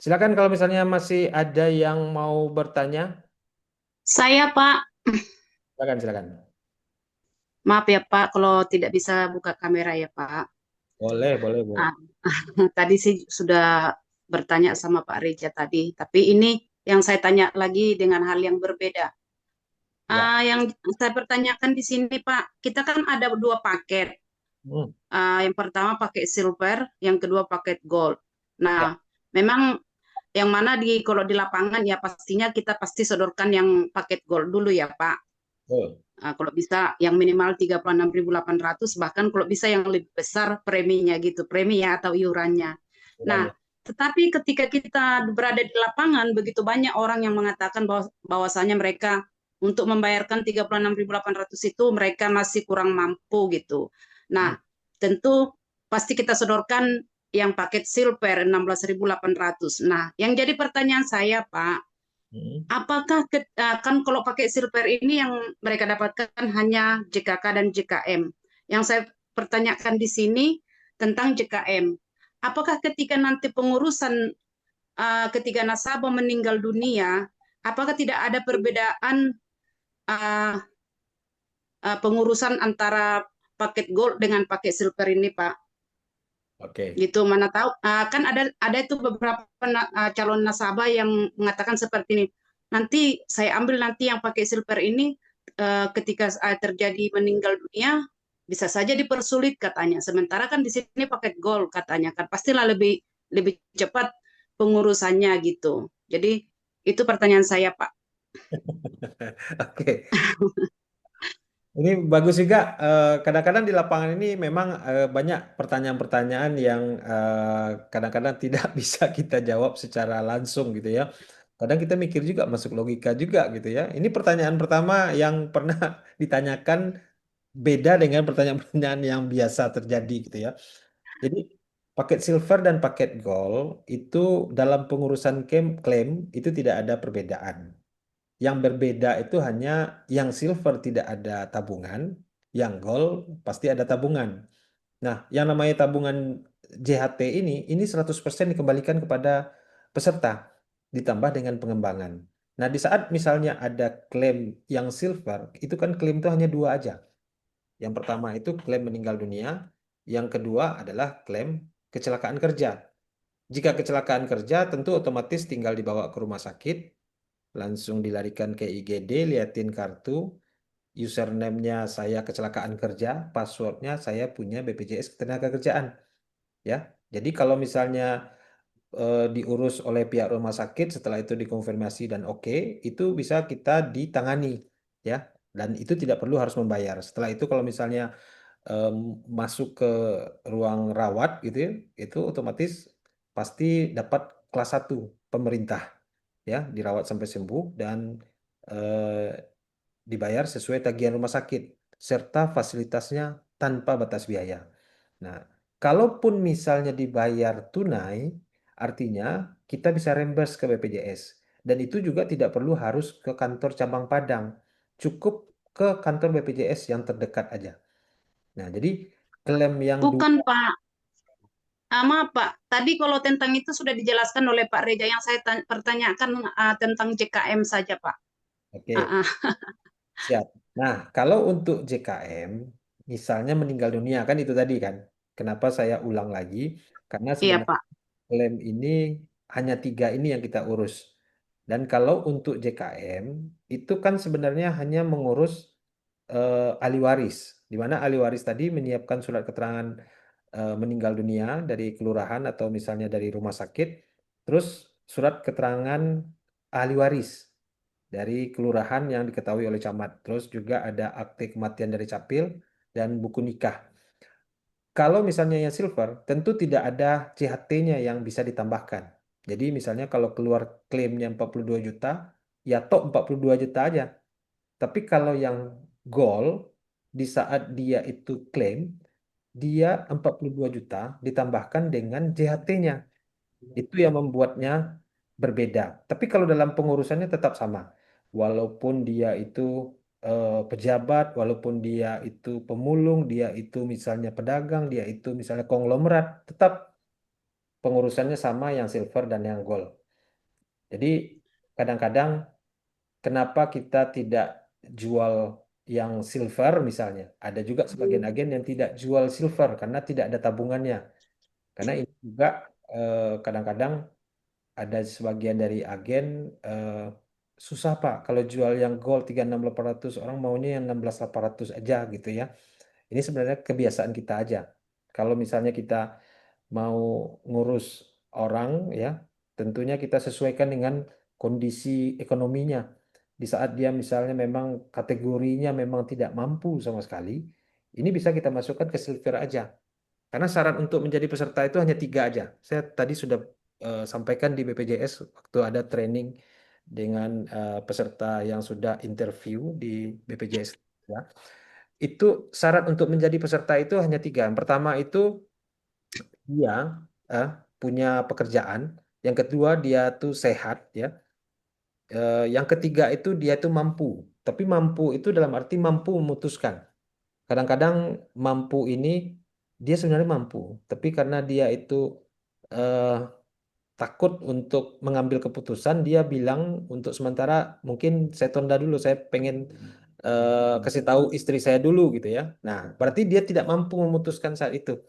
silakan kalau misalnya masih ada yang mau bertanya, Saya Pak, silakan. maaf ya Pak kalau tidak bisa buka kamera ya Pak. Boleh, Bu. Ah, tadi sih sudah bertanya sama Pak Reja tadi, tapi ini yang saya tanya lagi dengan hal yang berbeda. Ya. Yang saya pertanyakan di sini Pak, kita kan ada dua paket. Hmm. Yang pertama pakai silver, yang kedua paket gold. Nah, Ya. memang yang mana kalau di lapangan ya pastinya kita pasti sodorkan yang paket gold dulu ya Pak. Betul. Kalau bisa yang minimal 36.800, bahkan kalau bisa yang lebih besar preminya gitu, premi ya atau iurannya. Nah, Iurannya. Tetapi ketika kita berada di lapangan, begitu banyak orang yang mengatakan bahwasanya mereka untuk membayarkan 36.800 itu mereka masih kurang mampu gitu. Nah, tentu pasti kita sodorkan yang paket silver 16.800. Nah, yang jadi pertanyaan saya, Pak, apakah kan kalau pakai silver ini yang mereka dapatkan hanya JKK dan JKM. Yang saya pertanyakan di sini tentang JKM. Apakah ketika nanti pengurusan ketika nasabah meninggal dunia, apakah tidak ada perbedaan uh, pengurusan antara paket gold dengan paket silver ini, Pak? Oke. Gitu, mana tahu kan ada itu beberapa calon nasabah yang mengatakan seperti ini. Nanti saya ambil nanti yang pakai silver ini ketika terjadi meninggal dunia bisa saja dipersulit katanya. Sementara kan di sini paket gold katanya kan pastilah lebih lebih cepat pengurusannya gitu. Jadi itu pertanyaan saya, Pak. Oke. Ini bagus juga. Kadang-kadang di lapangan ini memang banyak pertanyaan-pertanyaan yang kadang-kadang tidak bisa kita jawab secara langsung gitu ya. Kadang kita mikir juga, masuk logika juga gitu ya. Ini pertanyaan pertama yang pernah ditanyakan beda dengan pertanyaan-pertanyaan yang biasa terjadi gitu ya. Jadi paket silver dan paket gold itu dalam pengurusan klaim itu tidak ada perbedaan. Yang berbeda itu hanya yang silver tidak ada tabungan, yang gold pasti ada tabungan. Nah, yang namanya tabungan JHT ini 100% dikembalikan kepada peserta ditambah dengan pengembangan. Nah, di saat misalnya ada klaim yang silver, itu kan klaim itu hanya dua aja. Yang pertama itu klaim meninggal dunia, yang kedua adalah klaim kecelakaan kerja. Jika kecelakaan kerja, tentu otomatis tinggal dibawa ke rumah sakit, langsung dilarikan ke IGD, liatin kartu, username-nya saya kecelakaan kerja, passwordnya saya punya BPJS Ketenagakerjaan. Ya, jadi kalau misalnya diurus oleh pihak rumah sakit, setelah itu dikonfirmasi dan oke, itu bisa kita ditangani, ya. Dan itu tidak perlu harus membayar. Setelah itu kalau misalnya em, masuk ke ruang rawat gitu ya, itu otomatis pasti dapat kelas 1 pemerintah ya, dirawat sampai sembuh dan eh, dibayar sesuai tagihan rumah sakit serta fasilitasnya tanpa batas biaya. Nah, kalaupun misalnya dibayar tunai, artinya kita bisa reimburse ke BPJS dan itu juga tidak perlu harus ke kantor cabang Padang, cukup ke kantor BPJS yang terdekat aja. Nah, jadi klaim yang Bukan, Pak. Maaf, Pak. Tadi kalau tentang itu sudah dijelaskan oleh Pak Reza. Yang saya pertanyakan tentang JKM saja, Pak. Oke, Ah, ah. siap. Nah, kalau untuk JKM, misalnya meninggal dunia kan itu tadi kan. Kenapa saya ulang lagi? Karena Iya, sebenarnya Pak. klaim ini hanya 3 ini yang kita urus. Dan kalau untuk JKM, itu kan sebenarnya hanya mengurus ahli waris. Di mana ahli waris tadi menyiapkan surat keterangan meninggal dunia dari kelurahan atau misalnya dari rumah sakit, terus surat keterangan ahli waris dari kelurahan yang diketahui oleh camat. Terus juga ada akte kematian dari capil dan buku nikah. Kalau misalnya yang silver, tentu tidak ada CHT-nya yang bisa ditambahkan. Jadi misalnya kalau keluar klaimnya 42 juta, ya tok 42 juta aja. Tapi kalau yang gold, di saat dia itu klaim, dia 42 juta ditambahkan dengan JHT-nya. Itu yang membuatnya berbeda. Tapi kalau dalam pengurusannya tetap sama. Walaupun dia itu pejabat, walaupun dia itu pemulung, dia itu misalnya pedagang, dia itu misalnya konglomerat, tetap pengurusannya sama yang silver dan yang gold. Jadi kadang-kadang kenapa kita tidak jual yang silver misalnya? Ada juga sebagian agen yang tidak jual silver karena tidak ada tabungannya. Karena ini juga kadang-kadang ada sebagian dari agen susah Pak kalau jual yang gold 36.800 orang maunya yang 16.800 aja gitu ya. Ini sebenarnya kebiasaan kita aja. Kalau misalnya kita mau ngurus orang ya, tentunya kita sesuaikan dengan kondisi ekonominya. Di saat dia misalnya memang kategorinya memang tidak mampu sama sekali, ini bisa kita masukkan ke silver aja. Karena syarat untuk menjadi peserta itu hanya 3 aja. Saya tadi sudah sampaikan di BPJS waktu ada training dengan peserta yang sudah interview di BPJS ya. Itu syarat untuk menjadi peserta itu hanya tiga. Yang pertama itu dia eh, punya pekerjaan. Yang kedua dia tuh sehat ya. Yang ketiga itu dia tuh mampu. Tapi mampu itu dalam arti mampu memutuskan. Kadang-kadang mampu ini dia sebenarnya mampu, tapi karena dia itu eh, takut untuk mengambil keputusan, dia bilang untuk sementara mungkin saya tunda dulu, saya pengen kasih tahu istri saya dulu gitu ya. Nah, berarti dia tidak mampu memutuskan saat itu.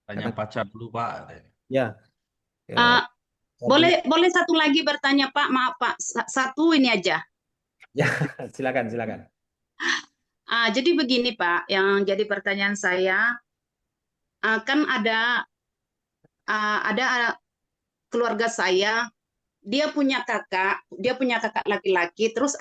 Tanya Karena pacar dulu, Pak. ya, Ah, jadi boleh satu lagi bertanya Pak, maaf Pak, satu ini aja. ya silakan silakan. Jadi begini Pak, yang jadi pertanyaan saya, kan ada keluarga saya, dia punya kakak laki-laki, terus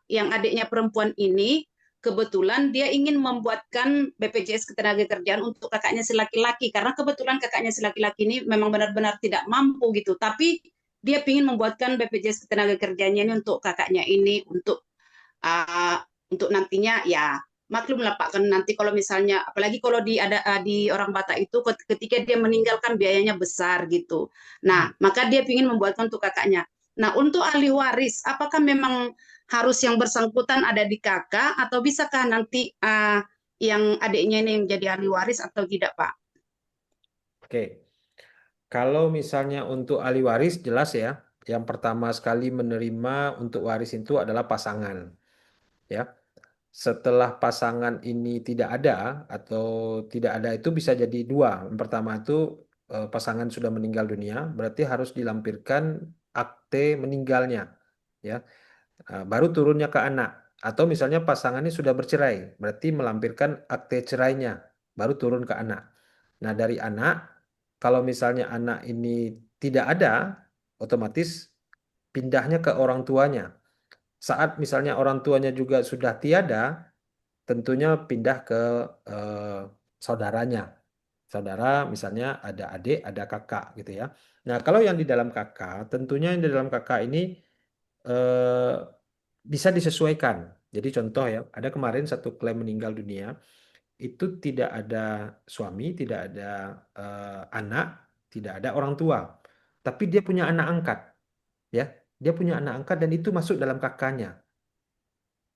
yang adiknya perempuan ini kebetulan dia ingin membuatkan BPJS Ketenagakerjaan untuk kakaknya si laki-laki karena kebetulan kakaknya si laki-laki ini memang benar-benar tidak mampu gitu, tapi dia ingin membuatkan BPJS Ketenagakerjaannya ini untuk kakaknya ini uh, untuk nantinya ya maklum lah Pak, kan nanti kalau misalnya apalagi kalau di orang Batak itu ketika dia meninggalkan biayanya besar gitu. Nah, maka dia ingin membuatkan untuk kakaknya. Nah, untuk ahli waris, apakah memang harus yang bersangkutan ada di kakak atau bisakah nanti yang adiknya ini yang jadi ahli waris atau tidak, Pak? Oke, kalau misalnya untuk ahli waris jelas ya, yang pertama sekali menerima untuk waris itu adalah pasangan ya. Setelah pasangan ini tidak ada atau tidak ada itu bisa jadi dua. Yang pertama itu pasangan sudah meninggal dunia, berarti harus dilampirkan akte meninggalnya, ya. Baru turunnya ke anak. Atau misalnya pasangan ini sudah bercerai, berarti melampirkan akte cerainya, baru turun ke anak. Nah dari anak, kalau misalnya anak ini tidak ada, otomatis pindahnya ke orang tuanya. Saat misalnya orang tuanya juga sudah tiada, tentunya pindah ke eh, saudaranya. Saudara misalnya ada adik, ada kakak gitu ya. Nah, kalau yang di dalam kakak, tentunya yang di dalam kakak ini eh, bisa disesuaikan. Jadi contoh ya, ada kemarin satu klaim meninggal dunia, itu tidak ada suami, tidak ada anak, tidak ada orang tua. Tapi dia punya anak angkat, ya. Dia punya anak angkat dan itu masuk dalam kakaknya.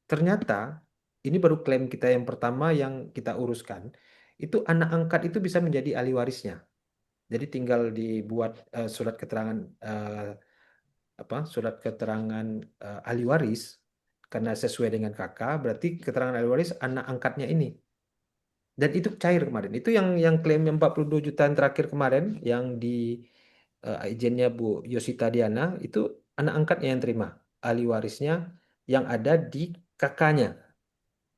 Ternyata ini baru klaim kita yang pertama yang kita uruskan. Itu anak angkat itu bisa menjadi ahli warisnya. Jadi tinggal dibuat surat keterangan surat keterangan ahli waris karena sesuai dengan kakak berarti keterangan ahli waris anak angkatnya ini. Dan itu cair kemarin. Itu yang klaim yang 42 jutaan terakhir kemarin yang di izinnya Bu Yosita Diana itu anak angkatnya yang terima. Ahli warisnya yang ada di kakaknya.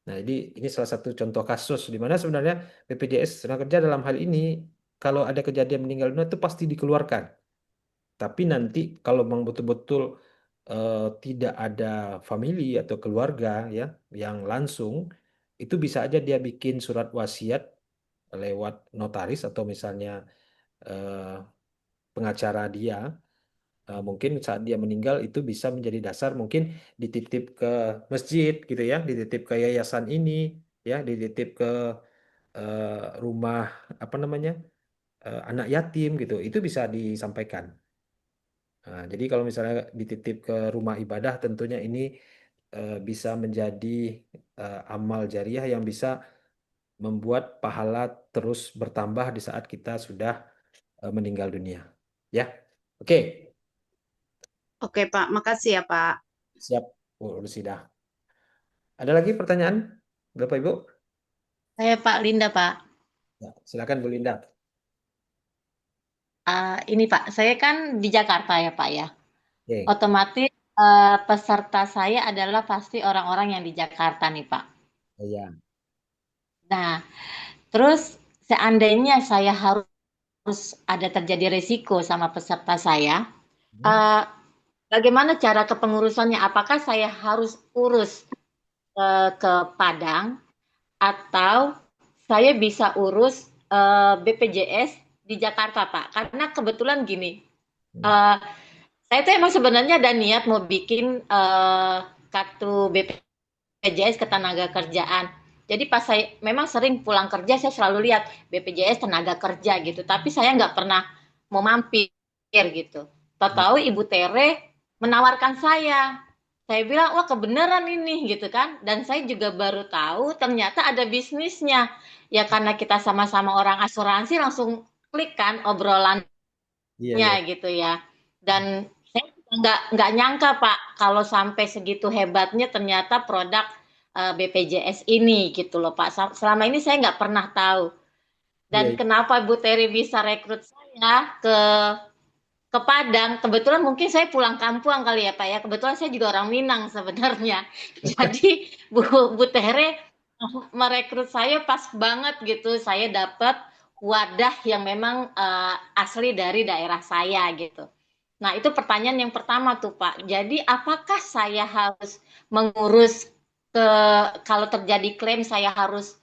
Nah, jadi ini salah satu contoh kasus di mana sebenarnya BPJS Tenaga Kerja dalam hal ini kalau ada kejadian meninggal dunia itu pasti dikeluarkan. Tapi nanti kalau memang betul-betul tidak ada family atau keluarga ya yang langsung itu bisa aja dia bikin surat wasiat lewat notaris atau misalnya eh, pengacara dia. Mungkin saat dia meninggal itu bisa menjadi dasar mungkin dititip ke masjid gitu ya, dititip ke yayasan ini ya, dititip ke eh, rumah apa namanya anak yatim gitu, itu bisa disampaikan. Nah, jadi kalau misalnya dititip ke rumah ibadah, tentunya ini bisa menjadi amal jariah yang bisa membuat pahala terus bertambah di saat kita sudah meninggal dunia. Ya, oke, Oke, Pak. Makasih ya, Pak. siap, Bu Rusida. Ada lagi pertanyaan, Bapak Ibu? Saya Pak Linda, Pak. Ya, silakan Bu Linda. Ini Pak, saya kan di Jakarta ya Pak ya. Oke, Otomatis peserta saya adalah pasti orang-orang yang di Jakarta nih Pak. ya. Nah, terus seandainya saya harus ada terjadi resiko sama peserta saya, Hmm. eh, bagaimana cara kepengurusannya? Apakah saya harus urus ke Padang atau saya bisa urus BPJS di Jakarta, Pak? Karena kebetulan gini, Eh, saya tuh emang sebenarnya ada niat mau bikin kartu BPJS Ketenagakerjaan. Jadi pas saya memang sering pulang kerja saya selalu lihat BPJS tenaga kerja gitu, tapi saya nggak pernah mau mampir gitu. Tahu-tahu Ibu Tere menawarkan saya. Saya bilang, wah kebenaran ini gitu kan. Dan saya juga baru tahu ternyata ada bisnisnya. Ya karena kita sama-sama orang asuransi langsung klik kan obrolan Iya, nya iya. gitu ya. Dan saya juga nggak nyangka Pak kalau sampai segitu hebatnya ternyata produk BPJS ini gitu loh Pak. Selama ini saya nggak pernah tahu. Dan Iya, iya. kenapa Bu Terry bisa rekrut saya ke Padang? Kebetulan mungkin saya pulang kampung kali ya Pak ya. Kebetulan saya juga orang Minang sebenarnya. Jadi Bu Tere merekrut saya pas banget gitu. Saya dapat wadah yang memang asli dari daerah saya gitu. Nah, itu pertanyaan yang pertama tuh, Pak. Jadi, apakah saya harus mengurus ke kalau terjadi klaim saya harus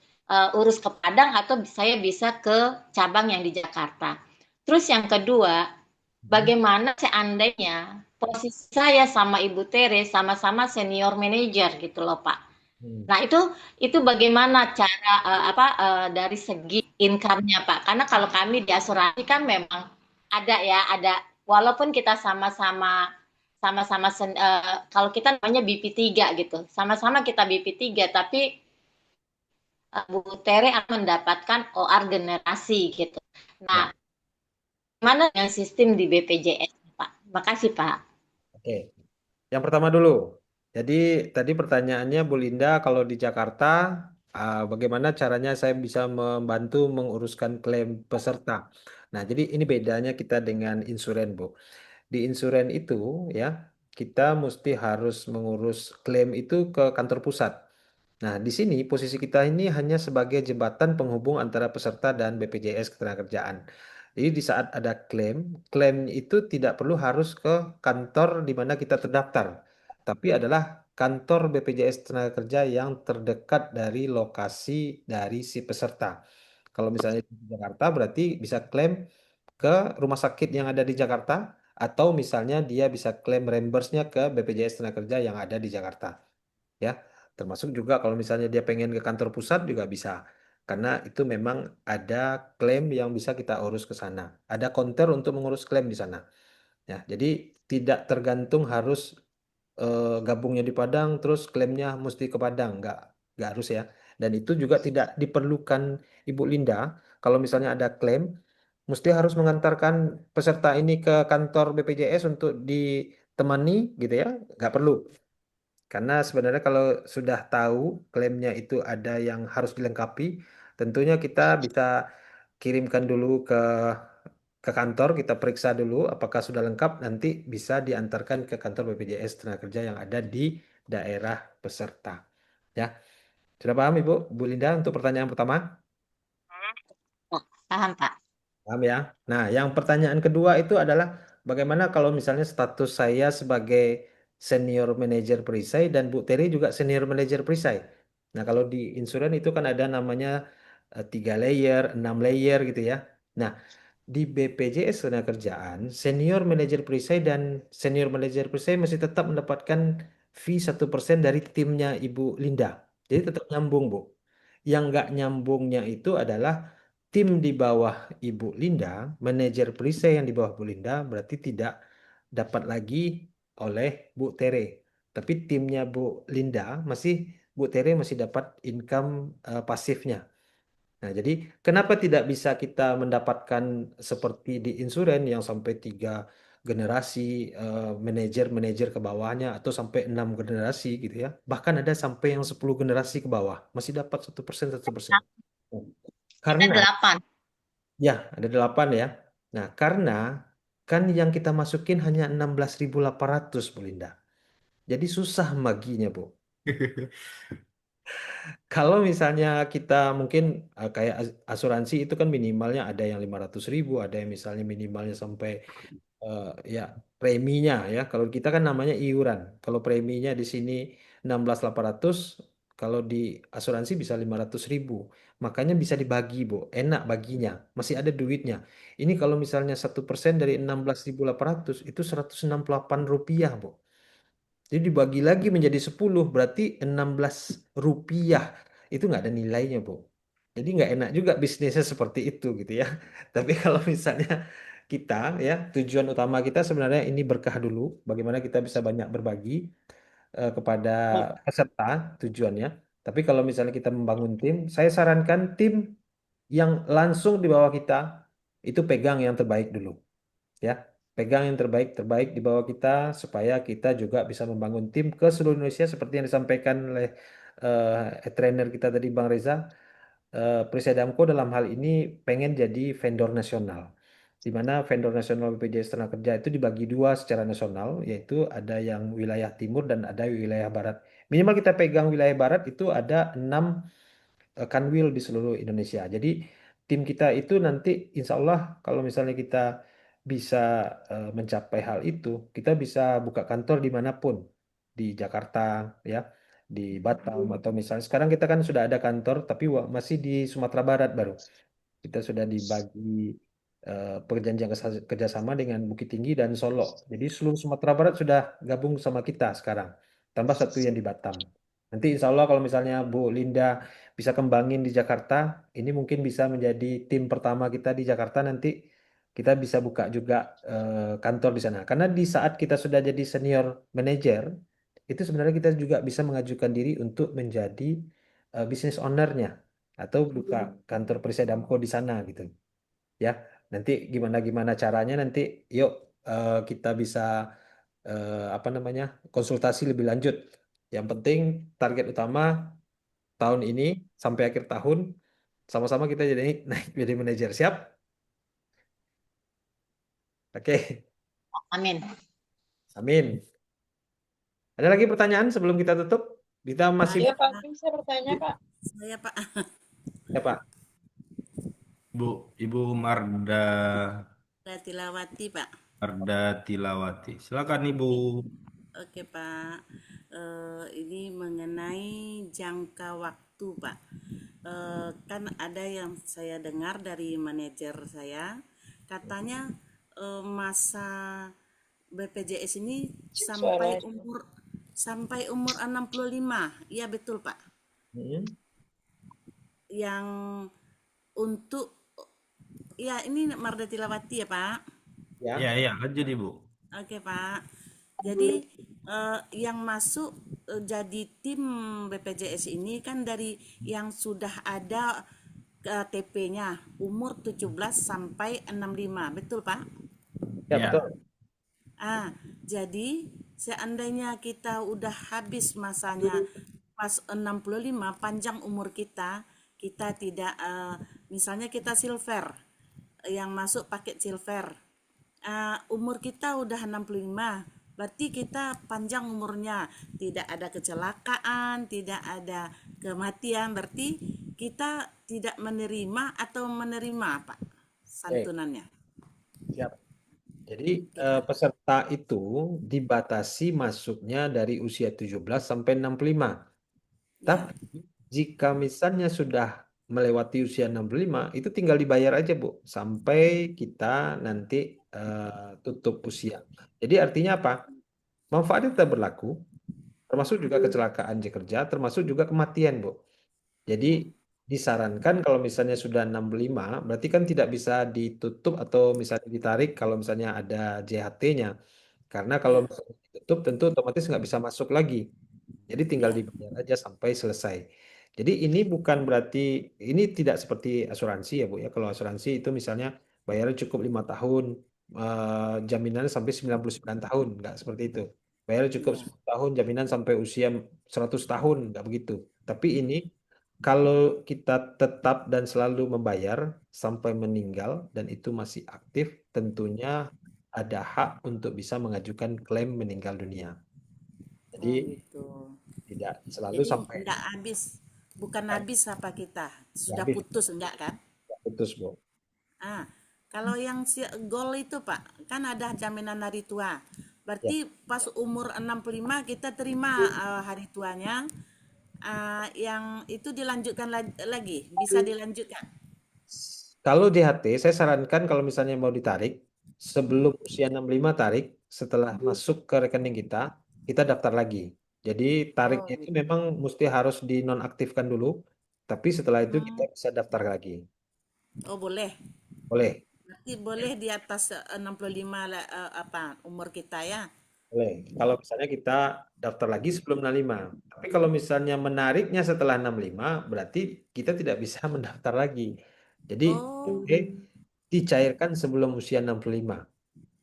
urus ke Padang atau saya bisa ke cabang yang di Jakarta? Terus yang kedua, Hmm. bagaimana seandainya posisi saya sama Ibu Tere sama-sama senior manager gitu loh, Pak. Hmm. Nah, itu bagaimana cara dari segi income-nya, Pak? Karena kalau kami di asuransi kan memang ada ya, ada walaupun kita kalau kita namanya BP3 gitu. Sama-sama kita BP3 tapi Bu Tere akan mendapatkan OR generasi gitu. Nah, Ya, gimana dengan sistem di BPJS, Pak? Makasih, Pak. oke. Yang pertama dulu. Jadi tadi pertanyaannya Bu Linda, kalau di Jakarta, bagaimana caranya saya bisa membantu menguruskan klaim peserta? Nah, jadi ini bedanya kita dengan insuren, Bu. Di insuren itu ya, kita mesti harus mengurus klaim itu ke kantor pusat. Nah, di sini posisi kita ini hanya sebagai jembatan penghubung antara peserta dan BPJS Ketenagakerjaan. Jadi di saat ada klaim, klaim itu tidak perlu harus ke kantor di mana kita terdaftar, tapi adalah kantor BPJS Tenaga Kerja yang terdekat dari lokasi dari si peserta. Kalau misalnya di Jakarta berarti bisa klaim ke rumah sakit yang ada di Jakarta, atau misalnya dia bisa klaim reimburse-nya ke BPJS Tenaga Kerja yang ada di Jakarta, ya. Termasuk juga kalau misalnya dia pengen ke kantor pusat juga bisa, karena itu memang ada klaim yang bisa kita urus ke sana, ada counter untuk mengurus klaim di sana, ya. Jadi tidak tergantung harus gabungnya di Padang terus klaimnya mesti ke Padang, nggak harus ya. Dan itu juga tidak diperlukan Ibu Linda, kalau misalnya ada klaim mesti harus mengantarkan peserta ini ke kantor BPJS untuk ditemani gitu ya, nggak perlu. Karena sebenarnya kalau sudah tahu klaimnya itu ada yang harus dilengkapi, tentunya kita bisa kirimkan dulu ke kantor, kita periksa dulu apakah sudah lengkap, nanti bisa diantarkan ke kantor BPJS Tenaga Kerja yang ada di daerah peserta. Ya, sudah paham Ibu, Bu Linda untuk pertanyaan pertama? Oh, paham, Pak. Paham ya? Nah, yang pertanyaan kedua itu adalah bagaimana kalau misalnya status saya sebagai senior manager perisai dan Bu Teri juga senior manager perisai. Nah, kalau di insuran itu kan ada namanya 3 layer, 6 layer gitu ya. Nah, di BPJS Ketenagakerjaan, senior manajer perisai dan senior manajer perisai masih tetap mendapatkan fee 1% dari timnya Ibu Linda. Jadi tetap nyambung, Bu. Yang nggak nyambungnya itu adalah tim di bawah Ibu Linda, manajer perisai yang di bawah Bu Linda berarti tidak dapat lagi oleh Bu Tere. Tapi timnya Bu Linda masih, Bu Tere masih dapat income pasifnya. Nah, jadi kenapa tidak bisa kita mendapatkan seperti di insuren yang sampai 3 generasi manajer-manajer ke bawahnya, atau sampai 6 generasi gitu ya. Bahkan ada sampai yang 10 generasi ke bawah masih dapat 1%, 1%. Kita Karena 8. ya ada 8 ya. Nah, karena kan yang kita masukin hanya 16.800 Bu Linda. Jadi susah maginya, Bu. Kalau misalnya kita mungkin kayak asuransi itu kan minimalnya ada yang 500.000, ada yang misalnya minimalnya sampai eh, ya preminya ya. Kalau kita kan namanya iuran. Kalau preminya di sini 16.800, Kalau di asuransi bisa 500.000. Makanya bisa dibagi, Bu. Enak baginya. Masih ada duitnya. Ini kalau misalnya 1% dari 16.800 itu Rp168, Bu. Jadi dibagi lagi menjadi 10, berarti Rp16. Itu nggak ada nilainya, Bu. Jadi nggak enak juga bisnisnya seperti itu gitu ya. Tapi kalau misalnya kita ya, tujuan utama kita sebenarnya ini berkah dulu. Bagaimana kita bisa banyak berbagi kepada peserta tujuannya. Tapi kalau misalnya kita membangun tim, saya sarankan tim yang langsung di bawah kita itu pegang yang terbaik dulu, ya. Pegang yang terbaik-terbaik di bawah kita supaya kita juga bisa membangun tim ke seluruh Indonesia seperti yang disampaikan oleh trainer kita tadi Bang Reza. Perisai Damko dalam hal ini pengen jadi vendor nasional, di mana vendor nasional BPJS Tenaga Kerja itu dibagi dua secara nasional, yaitu ada yang wilayah timur dan ada wilayah barat. Minimal kita pegang wilayah barat itu ada 6 kanwil di seluruh Indonesia. Jadi tim kita itu nanti insya Allah kalau misalnya kita bisa mencapai hal itu, kita bisa buka kantor dimanapun, di Jakarta ya, di Batam atau misalnya sekarang kita kan sudah ada kantor tapi masih di Sumatera Barat baru. Kita sudah dibagi perjanjian kerjasama dengan Bukit Tinggi dan Solo. Jadi seluruh Sumatera Barat sudah gabung sama kita sekarang. Tambah satu yang di Batam. Nanti insya Allah kalau misalnya Bu Linda bisa kembangin di Jakarta, ini mungkin bisa menjadi tim pertama kita di Jakarta nanti. Kita bisa buka juga kantor di sana. Karena di saat kita sudah jadi senior manager, itu sebenarnya kita juga bisa mengajukan diri untuk menjadi business owner-nya atau buka kantor Perisai Damko di sana gitu ya. Nanti gimana gimana caranya nanti yuk kita bisa apa namanya konsultasi lebih lanjut. Yang penting target utama tahun ini sampai akhir tahun sama-sama kita jadi naik jadi manajer. Siap? Oke. Amin. Amin. Ada lagi pertanyaan sebelum kita tutup? Kita masih Iya Pak, bisa bertanya Pak? Saya Pak. ya Pak. Ibu Marda Tilawati Pak. Tilawati. Silakan Ibu. Oke Pak. Ini mengenai jangka waktu Pak. Kan ada yang saya dengar dari manajer saya, katanya masa BPJS ini sampai umur 65. Iya betul Pak. Yang untuk ya ini Marda Tilawati ya Pak. Ya, lanjut Ibu. Oke Pak. Jadi yang masuk jadi tim BPJS ini kan dari yang sudah ada KTP-nya umur 17 sampai 65, betul Pak? Ya, betul. Jadi seandainya kita udah habis masanya pas 65, panjang umur kita tidak misalnya kita silver, yang masuk paket silver, umur kita udah 65, berarti kita panjang umurnya, tidak ada kecelakaan, tidak ada kematian, berarti kita tidak menerima atau menerima Pak santunannya. Siap. Jadi peserta itu dibatasi masuknya dari usia 17 sampai 65. Tapi jika misalnya sudah melewati usia 65, itu tinggal dibayar aja Bu, sampai kita nanti tutup usia. Jadi artinya apa? Manfaatnya tetap berlaku, termasuk juga kecelakaan kerja, termasuk juga kematian Bu. Jadi disarankan kalau misalnya sudah 65, berarti kan tidak bisa ditutup atau misalnya ditarik kalau misalnya ada JHT-nya. Karena kalau misalnya ditutup tentu otomatis nggak bisa masuk lagi. Jadi tinggal dibayar aja sampai selesai. Jadi ini bukan berarti, ini tidak seperti asuransi ya Bu ya. Kalau asuransi itu misalnya bayarnya cukup 5 tahun, jaminannya sampai 99 tahun. Nggak seperti itu. Bayarnya cukup 10 tahun, jaminan sampai usia 100 tahun. Nggak begitu. Tapi ini kalau kita tetap dan selalu membayar sampai meninggal dan itu masih aktif, tentunya ada hak untuk bisa mengajukan klaim meninggal dunia. Jadi gitu. tidak selalu Jadi sampai enggak habis, bukan habis apa kita sudah habis. putus enggak kan? Putus Bu. Kalau yang goal itu Pak, kan ada jaminan hari tua. Berarti pas umur 65 kita terima hari tuanya. yang itu dilanjutkan lagi, bisa dilanjutkan. Kalau DHT, saya sarankan kalau misalnya mau ditarik, sebelum usia 65 tarik, setelah masuk ke rekening kita, kita daftar lagi. Jadi Oh, tariknya itu gitu. memang mesti harus dinonaktifkan dulu, tapi setelah itu kita Hmm. bisa daftar lagi. Oh, boleh. Boleh, Berarti boleh di atas 65 lah, umur kita ya. boleh. Kalau misalnya kita daftar lagi sebelum 65. Tapi kalau misalnya menariknya setelah 65, berarti kita tidak bisa mendaftar lagi. Jadi Oh, oke, dicairkan sebelum usia 65.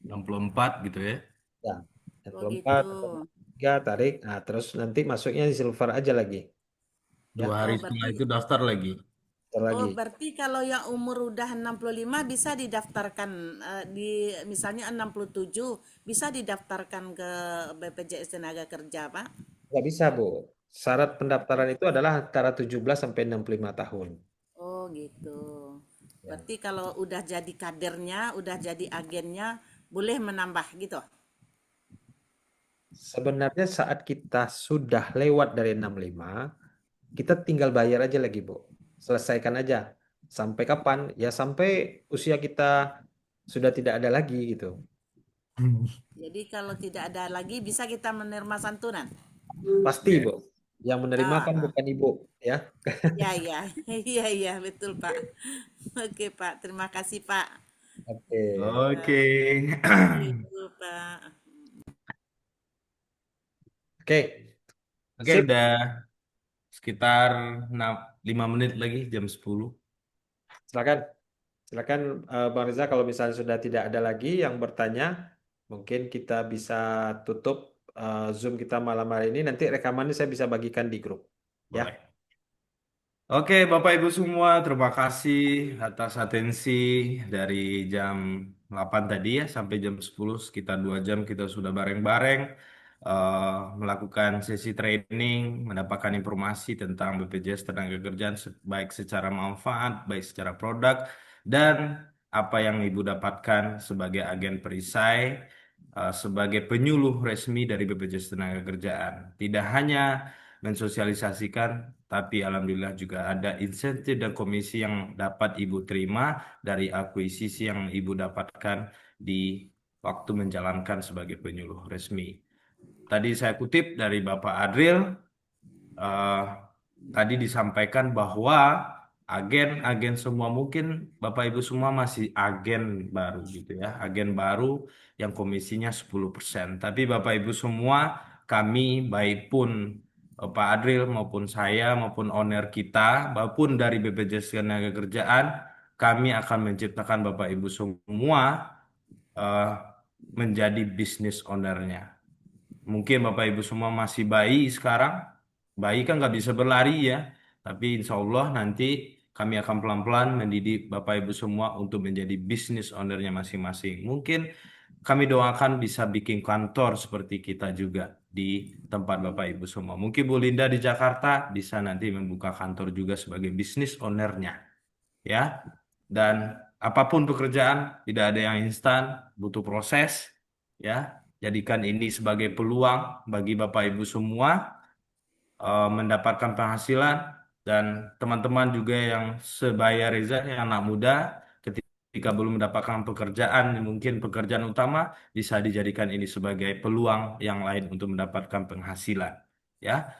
64 gitu ya. Ya, oh 64 gitu. atau 3 tarik. Nah, terus nanti masuknya di silver aja lagi. Ya, 2 hari Oh, setelah berarti itu daftar lagi. daftar Oh, lagi. berarti kalau yang umur udah 65 bisa didaftarkan, di misalnya 67 bisa didaftarkan ke BPJS Tenaga Kerja, Pak? Nggak bisa, Bu. Syarat pendaftaran itu adalah antara 17 sampai 65 tahun. Oh, gitu. Ya. Berarti kalau udah jadi kadernya, udah jadi agennya, boleh menambah gitu. Sebenarnya saat kita sudah lewat dari 65, kita tinggal bayar aja lagi, Bu. Selesaikan aja. Sampai kapan? Ya sampai usia kita sudah tidak ada lagi gitu. Jadi kalau tidak ada lagi bisa kita menerima santunan. Pasti, Bu. Yang menerima Ah, kan ah. bukan Ibu, ya. Ya, ya, iya, iya, betul, Pak. Oke, Pak. Terima kasih, Pak. Oke. Oke. Itu, Pak. Oke. Oke, Sip. udah sekitar 5 menit lagi jam 10. Silakan. Silakan Bang Riza, kalau misalnya sudah tidak ada lagi yang bertanya, mungkin kita bisa tutup Zoom kita malam hari ini. Nanti rekamannya saya bisa bagikan di grup. Ya. Boleh. Oke, Bapak Ibu semua, terima kasih atas atensi dari jam 8 tadi ya sampai jam 10, sekitar 2 jam kita sudah bareng-bareng melakukan sesi training, mendapatkan informasi tentang BPJS Tenagakerjaan baik secara manfaat, baik secara produk, dan apa yang Ibu dapatkan sebagai agen perisai, sebagai penyuluh resmi dari BPJS Tenagakerjaan. Tidak hanya mensosialisasikan, tapi alhamdulillah juga ada insentif dan komisi yang dapat Ibu terima dari akuisisi yang Ibu dapatkan di waktu menjalankan sebagai penyuluh resmi. Tadi saya kutip dari Bapak Adril, eh, tadi disampaikan bahwa agen-agen semua mungkin Bapak Ibu semua masih agen baru gitu ya, agen baru yang komisinya 10%. Tapi Bapak Ibu semua, kami baik pun Pak Adril maupun saya maupun owner kita maupun dari BPJS Ketenagakerjaan, kami akan menciptakan Bapak Ibu semua eh, menjadi bisnis ownernya. Mungkin Bapak Ibu semua masih bayi sekarang. Bayi kan nggak bisa berlari ya. Tapi insya Allah nanti kami akan pelan-pelan mendidik Bapak Ibu semua untuk menjadi bisnis ownernya masing-masing. Mungkin kami doakan bisa bikin kantor seperti kita juga di tempat Bapak Ibu semua. Mungkin Bu Linda di Jakarta bisa nanti membuka kantor juga sebagai bisnis ownernya. Ya, dan apapun pekerjaan tidak ada yang instan, butuh proses. Ya, jadikan ini sebagai peluang bagi Bapak Ibu semua mendapatkan penghasilan, dan teman-teman juga yang sebaya Reza, yang anak muda ketika belum mendapatkan pekerjaan, mungkin pekerjaan utama, bisa dijadikan ini sebagai peluang yang lain untuk mendapatkan penghasilan. Ya,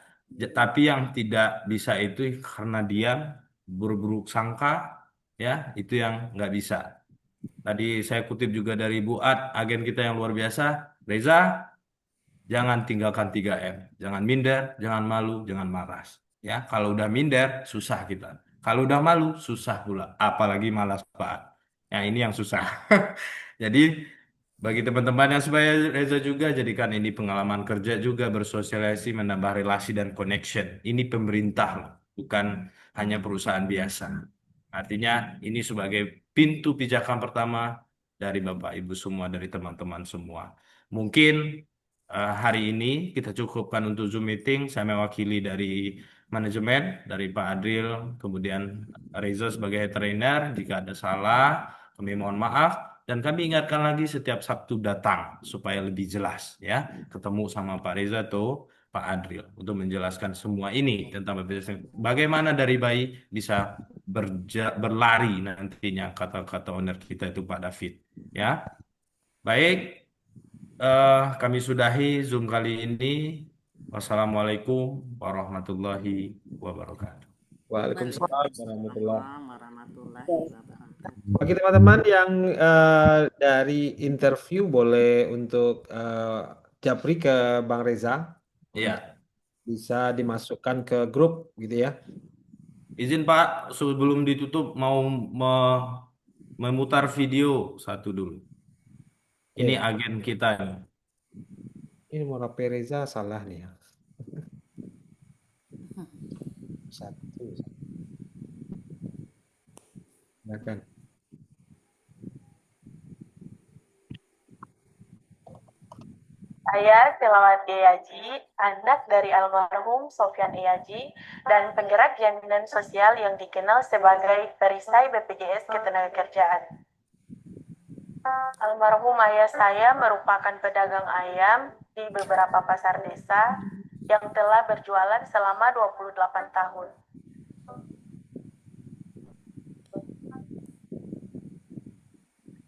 tapi yang tidak bisa itu karena diam, buruk-buruk sangka, ya itu yang nggak bisa. Tadi saya kutip juga dari Bu Ad, agen kita yang luar biasa, Reza. Jangan tinggalkan 3M. Jangan minder, jangan malu, jangan malas. Ya, kalau udah minder, susah kita. Kalau udah malu, susah pula. Apalagi malas, Pak. Ya, ini yang susah. Jadi, bagi teman-teman yang supaya Reza juga, jadikan ini pengalaman kerja juga, bersosialisasi, menambah relasi dan connection. Ini pemerintah, loh, bukan hanya perusahaan biasa. Artinya, ini sebagai pintu pijakan pertama dari Bapak Ibu semua, dari teman-teman semua. Mungkin hari ini kita cukupkan untuk Zoom meeting. Saya mewakili dari manajemen, dari Pak Adril, kemudian Reza sebagai trainer. Jika ada salah, kami mohon maaf. Dan kami ingatkan lagi setiap Sabtu datang supaya lebih jelas ya. Ketemu sama Pak Reza tuh Pak Adril untuk menjelaskan semua ini tentang BPJS. Bagaimana dari bayi bisa berlari nantinya, kata-kata owner kita itu Pak David. Ya, baik. Kami sudahi Zoom kali ini. Wassalamualaikum warahmatullahi wabarakatuh. Waalaikumsalam warahmatullahi. Waalaikumsalam warahmatullahi wabarakatuh. Bagi teman-teman yang dari interview boleh untuk japri ke Bang Reza, Iya, bisa dimasukkan ke grup gitu ya. izin Pak, sebelum ditutup mau memutar video satu dulu. Ini Oke, agen kita nih. ini Morape Reza salah nih ya. Satu, silakan. Saya Selamat Eyaji, anak dari almarhum Sofyan Eyaji dan penggerak jaminan sosial yang dikenal sebagai perisai BPJS Ketenagakerjaan. Almarhum ayah saya merupakan pedagang ayam di beberapa pasar desa yang telah berjualan selama 28 tahun.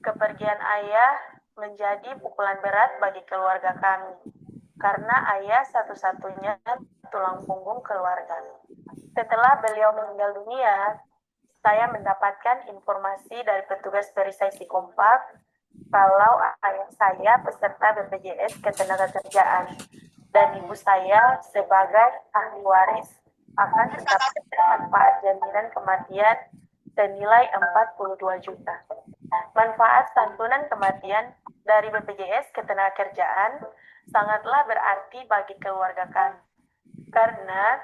Kepergian ayah menjadi pukulan berat bagi keluarga kami, karena ayah satu-satunya tulang punggung keluarga. Setelah beliau meninggal dunia, saya mendapatkan informasi dari petugas perisai Sikompak kalau ayah saya peserta BPJS Ketenagakerjaan dan ibu saya sebagai ahli waris akan mendapatkan manfaat jaminan kematian senilai 42 juta. Manfaat santunan kematian dari BPJS Ketenagakerjaan sangatlah berarti bagi keluarga kami, karena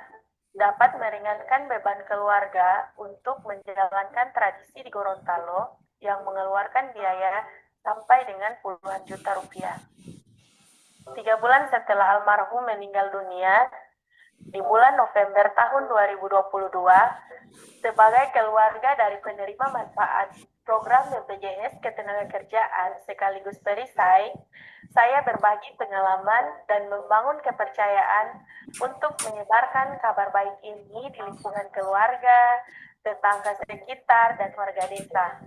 dapat meringankan beban keluarga untuk menjalankan tradisi di Gorontalo yang mengeluarkan biaya sampai dengan puluhan juta rupiah. 3 bulan setelah almarhum meninggal dunia, di bulan November tahun 2022, sebagai keluarga dari penerima manfaat program BPJS Ketenagakerjaan sekaligus perisai, saya berbagi pengalaman dan membangun kepercayaan untuk menyebarkan kabar baik ini di lingkungan keluarga, tetangga sekitar, dan warga desa,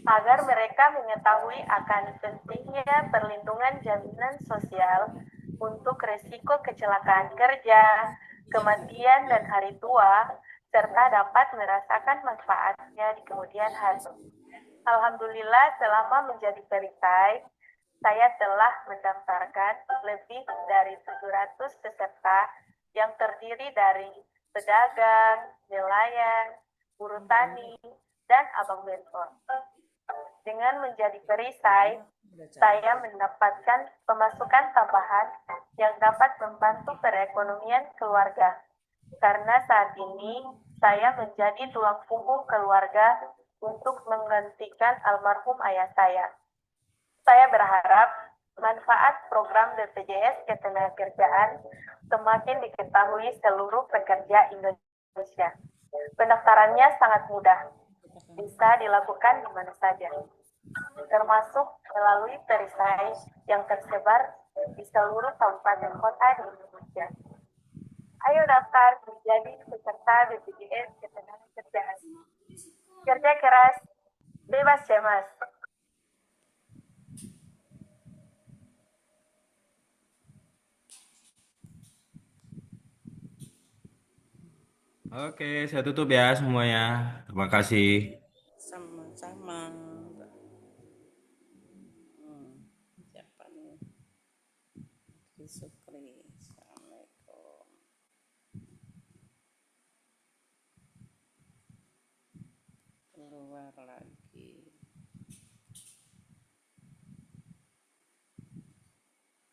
agar mereka mengetahui akan pentingnya perlindungan jaminan sosial untuk risiko kecelakaan kerja, kematian, dan hari tua, serta dapat merasakan manfaatnya di kemudian hari. Alhamdulillah, selama menjadi perisai, saya telah mendaftarkan lebih dari 700 peserta yang terdiri dari pedagang, nelayan, buruh tani, dan abang bentor. Dengan menjadi perisai, saya mendapatkan pemasukan tambahan yang dapat membantu perekonomian keluarga. Karena saat ini, saya menjadi tulang punggung keluarga untuk menggantikan almarhum ayah saya. Saya berharap manfaat program BPJS Ketenagakerjaan semakin diketahui seluruh pekerja Indonesia. Pendaftarannya sangat mudah, bisa dilakukan di mana saja, termasuk melalui perisai yang tersebar di seluruh kabupaten kota di Indonesia. Ayo daftar menjadi peserta BPJS Ketenagakerjaan. Kerja keras, bebas cemas. Oke, saya tutup ya semuanya. Terima kasih. Sama-sama. Siapa nih? Sukri. Assalamualaikum. Keluar lagi.